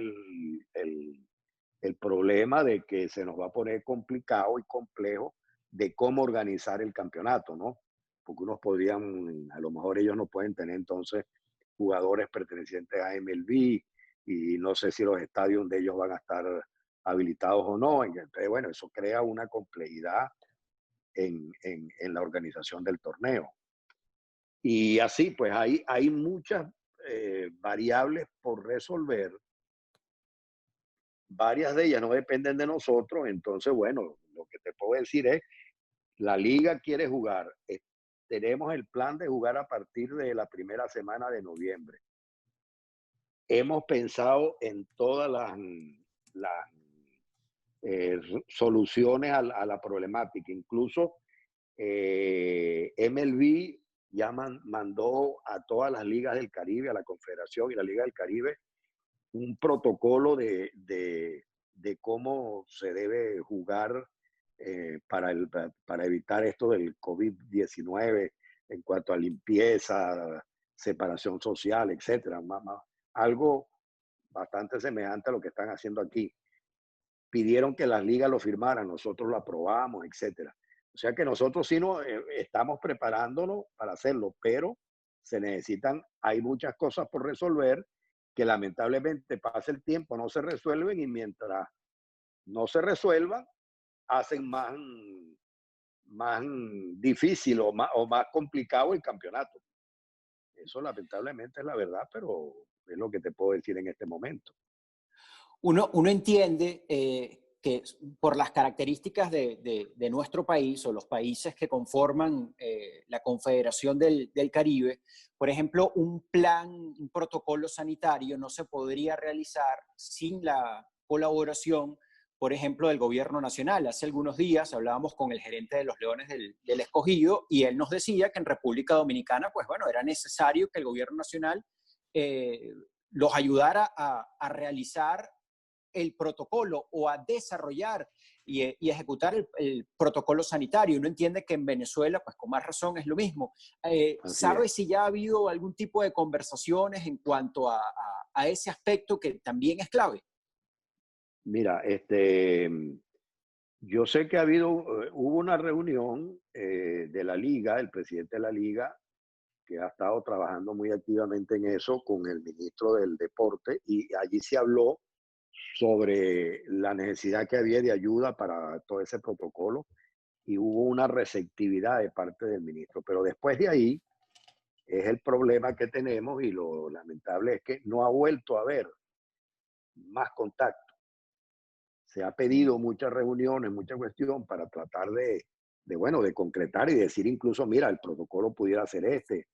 S4: el problema de que se nos va a poner complicado y complejo de cómo organizar el campeonato, ¿no? Porque unos podrían, a lo mejor ellos no pueden tener entonces jugadores pertenecientes a MLB y no sé si los estadios de ellos van a estar habilitados o no. Entonces, bueno, eso crea una complejidad en la organización del torneo. Y así, pues hay muchas variables por resolver. Varias de ellas no dependen de nosotros, entonces, bueno, lo que te puedo decir es, la liga quiere jugar. Tenemos el plan de jugar a partir de la primera semana de noviembre. Hemos pensado en todas las soluciones a la problemática. Incluso MLB ya mandó a todas las ligas del Caribe, a la Confederación y la Liga del Caribe, un protocolo de cómo se debe jugar para evitar esto del COVID-19 en cuanto a limpieza, separación social, etcétera. Algo bastante semejante a lo que están haciendo aquí. Pidieron que las ligas lo firmaran, nosotros lo aprobamos, etcétera. O sea que nosotros sí estamos preparándonos para hacerlo, pero hay muchas cosas por resolver que lamentablemente pasa el tiempo, no se resuelven y mientras no se resuelvan, hacen más difícil o más complicado el campeonato. Eso lamentablemente es la verdad, pero es lo que te puedo decir en este momento.
S3: Uno entiende que por las características de nuestro país o los países que conforman la Confederación del Caribe, por ejemplo, un protocolo sanitario no se podría realizar sin la colaboración, por ejemplo, del gobierno nacional. Hace algunos días hablábamos con el gerente de los Leones del Escogido y él nos decía que en República Dominicana, pues bueno, era necesario que el gobierno nacional los ayudara a realizar el protocolo o a desarrollar y ejecutar el protocolo sanitario. Uno entiende que en Venezuela, pues con más razón es lo mismo. ¿Sabe si ya ha habido algún tipo de conversaciones en cuanto a ese aspecto que también es clave?
S4: Mira, yo sé que hubo una reunión de la liga, el presidente de la liga, que ha estado trabajando muy activamente en eso con el ministro del deporte y allí se habló sobre la necesidad que había de ayuda para todo ese protocolo y hubo una receptividad de parte del ministro. Pero después de ahí es el problema que tenemos y lo lamentable es que no ha vuelto a haber más contacto. Se ha pedido muchas reuniones, mucha cuestión para tratar de concretar y decir incluso, mira, el protocolo pudiera ser este.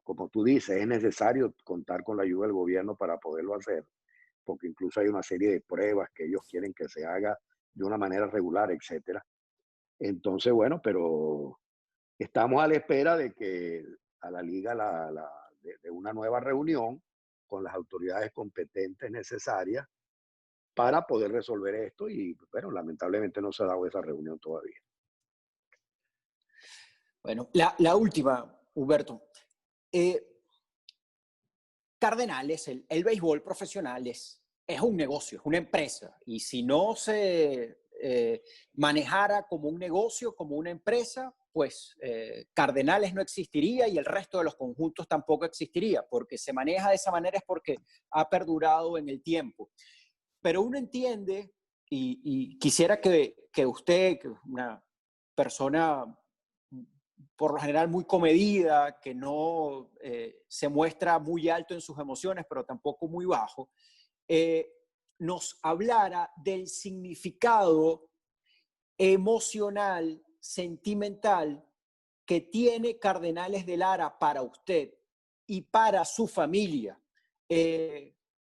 S4: Como tú dices, es necesario contar con la ayuda del gobierno para poderlo hacer, porque incluso hay una serie de pruebas que ellos quieren que se haga de una manera regular, etcétera. Entonces, bueno, pero estamos a la espera de que a la liga de una nueva reunión con las autoridades competentes necesarias para poder resolver esto y, bueno, lamentablemente no se ha dado esa reunión todavía.
S3: Bueno, la última, Humberto. Cardenales, el béisbol profesional es un negocio, es una empresa. Y si no se manejara como un negocio, como una empresa, pues Cardenales no existiría y el resto de los conjuntos tampoco existiría. Porque se maneja de esa manera es porque ha perdurado en el tiempo. Pero uno entiende, y quisiera que usted, que es una persona por lo general muy comedida, que no se muestra muy alto en sus emociones, pero tampoco muy bajo, nos hablara del significado emocional, sentimental que tiene Cardenales de Lara para usted y para su familia.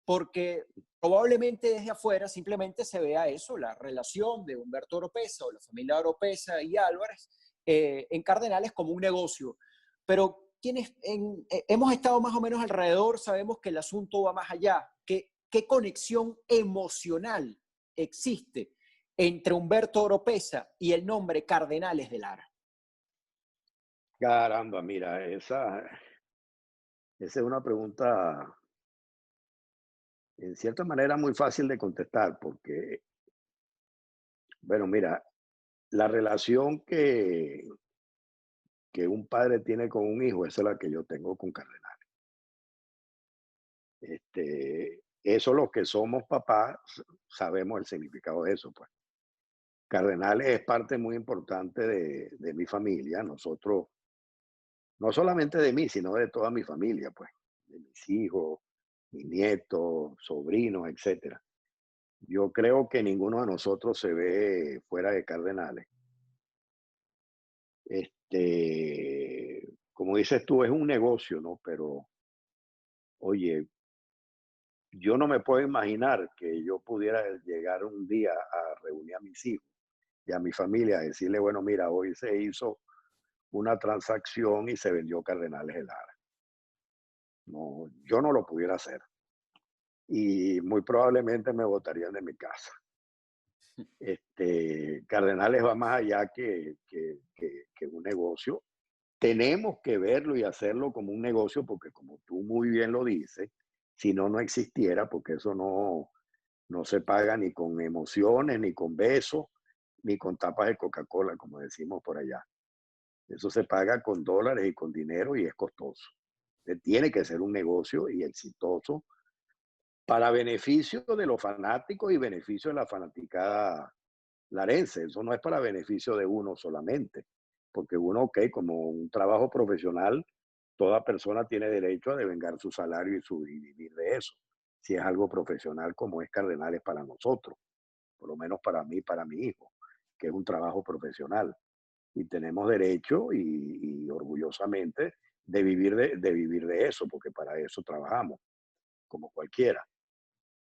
S3: Porque probablemente desde afuera simplemente se vea eso, la relación de Humberto Oropesa o la familia Oropesa y Álvarez en Cardenales como un negocio. Pero quienes hemos estado más o menos alrededor sabemos que el asunto va más allá. ¿Qué conexión emocional existe entre Humberto Oropesa y el nombre Cardenales de Lara?
S4: Caramba, mira, esa es una pregunta en cierta manera muy fácil de contestar porque, bueno, mira, la relación que un padre tiene con un hijo, esa es la que yo tengo con Cardenal. Eso los que somos papás sabemos el significado de eso, pues. Cardenales es parte muy importante de mi familia, nosotros, no solamente de mí, sino de toda mi familia, pues, de mis hijos, mis nietos, sobrinos, etcétera. Yo creo que ninguno de nosotros se ve fuera de Cardenales. Como dices tú, es un negocio, ¿no? Pero, oye, yo no me puedo imaginar que yo pudiera llegar un día a reunir a mis hijos y a mi familia, a decirle, bueno, mira, hoy se hizo una transacción y se vendió Cardenales de Lara. No, yo no lo pudiera hacer. Y muy probablemente me botarían de mi casa. Cardenales va más allá que un negocio. Tenemos que verlo y hacerlo como un negocio porque como tú muy bien lo dices, si no, no existiera porque eso no se paga ni con emociones, ni con besos, ni con tapas de Coca-Cola, como decimos por allá. Eso se paga con dólares y con dinero y es costoso. Tiene que ser un negocio y exitoso para beneficio de los fanáticos y beneficio de la fanaticada larense. Eso no es para beneficio de uno solamente, porque uno, ok, como un trabajo profesional, toda persona tiene derecho a devengar su salario y vivir de eso, si es algo profesional como es Cardenales para nosotros, por lo menos para mí, para mi hijo, que es un trabajo profesional. Y tenemos derecho y orgullosamente de vivir de eso, porque para eso trabajamos, como cualquiera.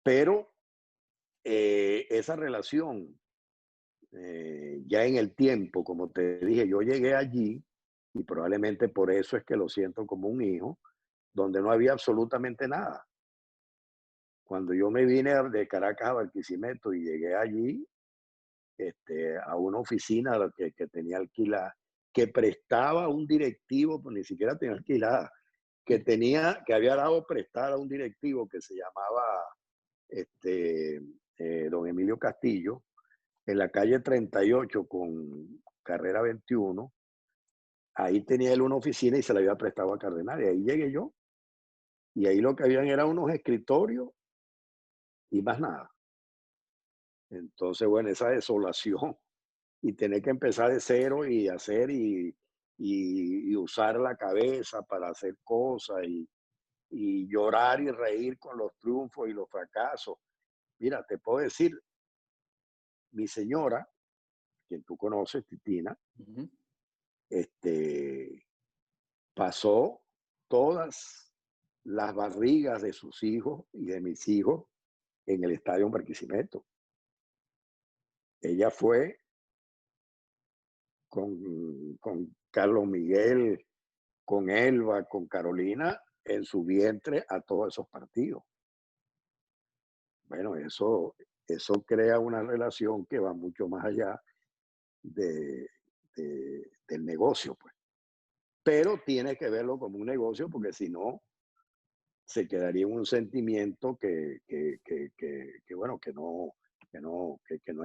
S4: Pero esa relación ya en el tiempo, como te dije, yo llegué allí y probablemente por eso es que lo siento como un hijo, donde no había absolutamente nada. Cuando yo me vine de Caracas a Barquisimeto y llegué allí, a una oficina que tenía alquilada, que prestaba a un directivo, pues ni siquiera tenía alquilada, que había dado prestar a un directivo que se llamaba don Emilio Castillo, en la calle 38 con carrera 21. Ahí tenía él una oficina y se la había prestado a Cardenal. Y ahí llegué yo. Y ahí lo que habían eran unos escritorios y más nada. Entonces, bueno, esa desolación y tener que empezar de cero y hacer y usar la cabeza para hacer cosas y llorar y reír con los triunfos y los fracasos. Mira, te puedo decir, mi señora, quien tú conoces, Titina,
S3: Uh-huh.
S4: este, pasó todas las barrigas de sus hijos y de mis hijos en el estadio Barquisimeto. Ella fue con Carlos Miguel, con Elba, con Carolina en su vientre a todos esos partidos. Bueno, eso crea una relación que va mucho más allá de, del negocio, pues. Pero tiene que verlo como un negocio porque si no, se quedaría en un sentimiento bueno, que no es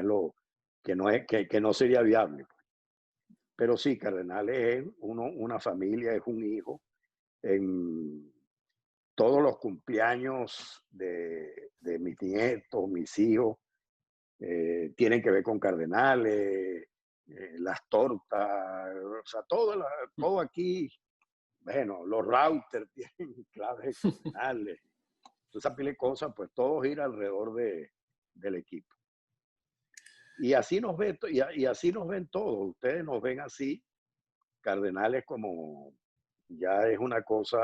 S4: lo, que no sería viable. Pero sí, Cardenales es una familia, es un hijo. En todos los cumpleaños de mis nietos, mis hijos, tienen que ver con Cardenales, las tortas, o sea, todo aquí, bueno, los routers tienen claves de Cardenales, esa pila de cosas, pues todo gira alrededor del equipo. Y así nos ven, y así nos ven todos. Ustedes nos ven así, Cardenales como ya es una cosa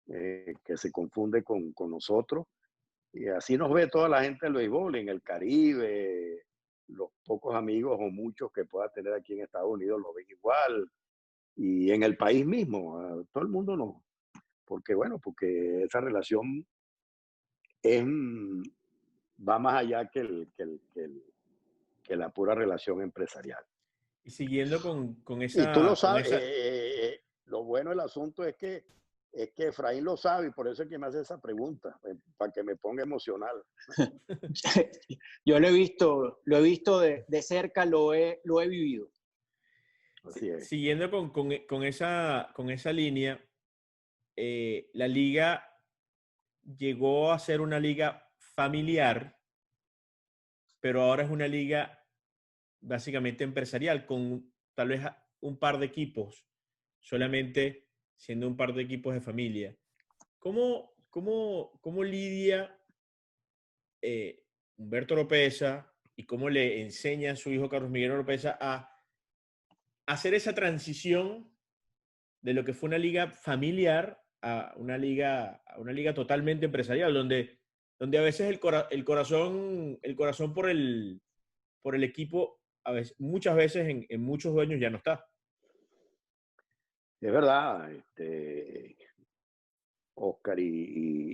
S4: que se confunde con nosotros. Y así nos ve toda la gente del béisbol en el Caribe, los pocos amigos o muchos que pueda tener aquí en Estados Unidos lo ven igual. Y en el país mismo, todo el mundo no. Porque bueno, porque esa relación es, va más allá que la pura relación empresarial.
S2: Y siguiendo con
S4: Y tú lo
S2: esa, con
S4: sabes,
S2: esa,
S4: lo bueno del asunto es que Efraín lo sabe y por eso es que me hace esa pregunta, para que me ponga emocional.
S3: Yo lo he visto de cerca, lo he vivido.
S4: Así es.
S2: siguiendo con esa línea, la liga llegó a ser una liga familiar, pero ahora es una liga básicamente empresarial, con tal vez un par de equipos, solamente siendo un par de equipos de familia. ¿Cómo lidia Humberto Oropeza y cómo le enseña a su hijo Carlos Miguel Oropeza a hacer esa transición de lo que fue una liga familiar a una liga totalmente empresarial, donde a veces el corazón por el equipo, muchas veces en muchos dueños ya no está?
S4: Es verdad, Oscar, y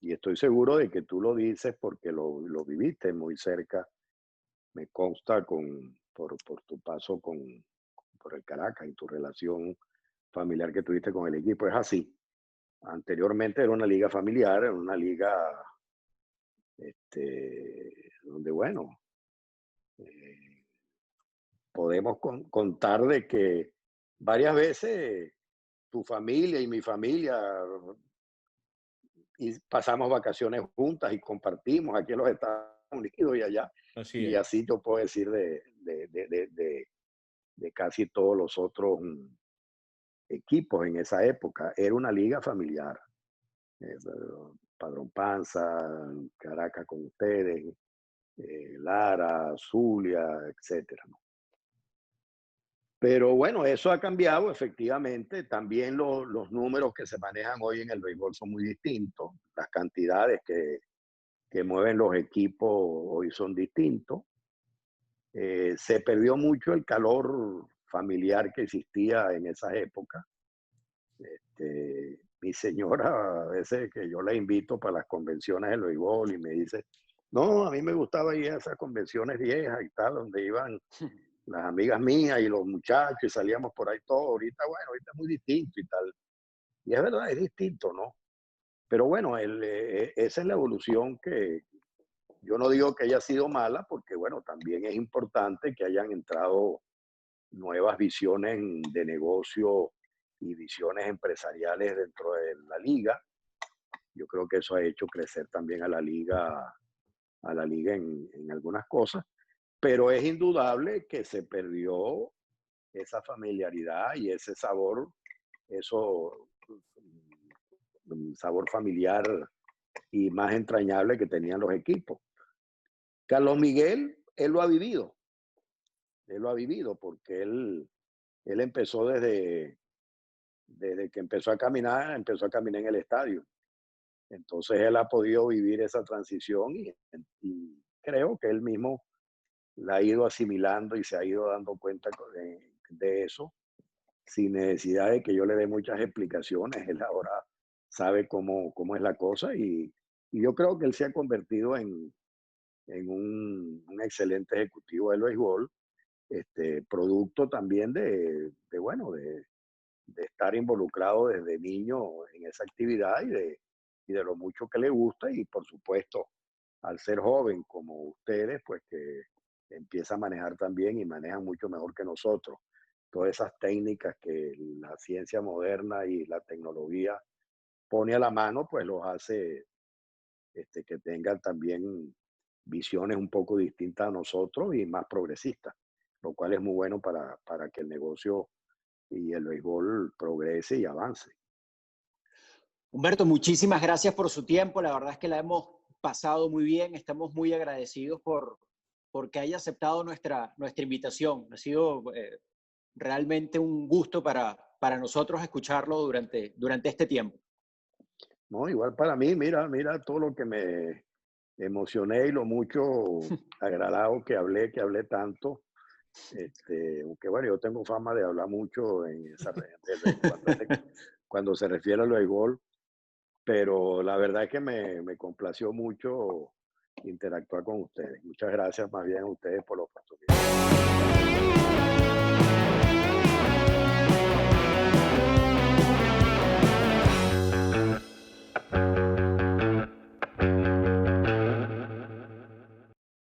S4: estoy seguro de que tú lo dices porque lo viviste muy cerca, me consta por tu paso por el Caracas y tu relación familiar que tuviste con el equipo. Es así. Anteriormente era una liga familiar, era una liga donde, bueno, eh, podemos contar de que varias veces tu familia y mi familia y pasamos vacaciones juntas y compartimos aquí en los Estados Unidos y allá.
S2: Así
S4: Y
S2: es.
S4: así yo puedo decir de casi todos los otros equipos en esa época. Era una liga familiar. Eh, Padrón Panza, Caracas con ustedes, Lara, Zulia, etcétera, ¿no? Pero bueno, eso ha cambiado efectivamente. También los números que se manejan hoy en el béisbol son muy distintos. Las cantidades que mueven los equipos hoy son distintos. Se perdió mucho el calor familiar que existía en esa época. Mi señora, a veces que yo la invito para las convenciones del béisbol y me dice, no, a mí me gustaba ir a esas convenciones viejas y tal, donde iban las amigas mías y los muchachos y salíamos por ahí todo. Ahorita, bueno, ahorita es muy distinto y tal. Y es verdad, es distinto, ¿no? Pero bueno, esa es la evolución que yo no digo que haya sido mala, porque bueno, también es importante que hayan entrado nuevas visiones de negocio y visiones empresariales dentro de la liga. Yo creo que eso ha hecho crecer también a la liga en algunas cosas, pero es indudable que se perdió esa familiaridad y ese sabor, eso, sabor familiar y más entrañable que tenían los equipos. Carlos Miguel, él lo ha vivido porque él empezó desde que empezó a caminar en el estadio. Entonces él ha podido vivir esa transición y creo que él mismo la ha ido asimilando y se ha ido dando cuenta de eso sin necesidad de que yo le dé muchas explicaciones. Él ahora sabe cómo es la cosa y yo creo que él se ha convertido en un excelente ejecutivo del béisbol, producto también bueno, de estar involucrado desde niño en esa actividad y de lo mucho que le gusta y por supuesto al ser joven como ustedes, pues que empieza a manejar también y manejan mucho mejor que nosotros. Todas esas técnicas que la ciencia moderna y la tecnología pone a la mano, pues los hace que tengan también visiones un poco distintas a nosotros y más progresistas, lo cual es muy bueno para que el negocio y el béisbol progrese y avance.
S3: Humberto, muchísimas gracias por su tiempo. La verdad es que la hemos pasado muy bien. Estamos muy agradecidos porque haya aceptado nuestra invitación. Ha sido realmente un gusto para nosotros escucharlo durante este tiempo.
S4: No, igual para mí, mira todo lo que me emocioné y lo mucho agradado que hablé tanto. Aunque bueno, yo tengo fama de hablar mucho cuando se refiere al béisbol, pero la verdad es que me complació mucho interactuar con ustedes. Muchas gracias más bien a ustedes por la oportunidad.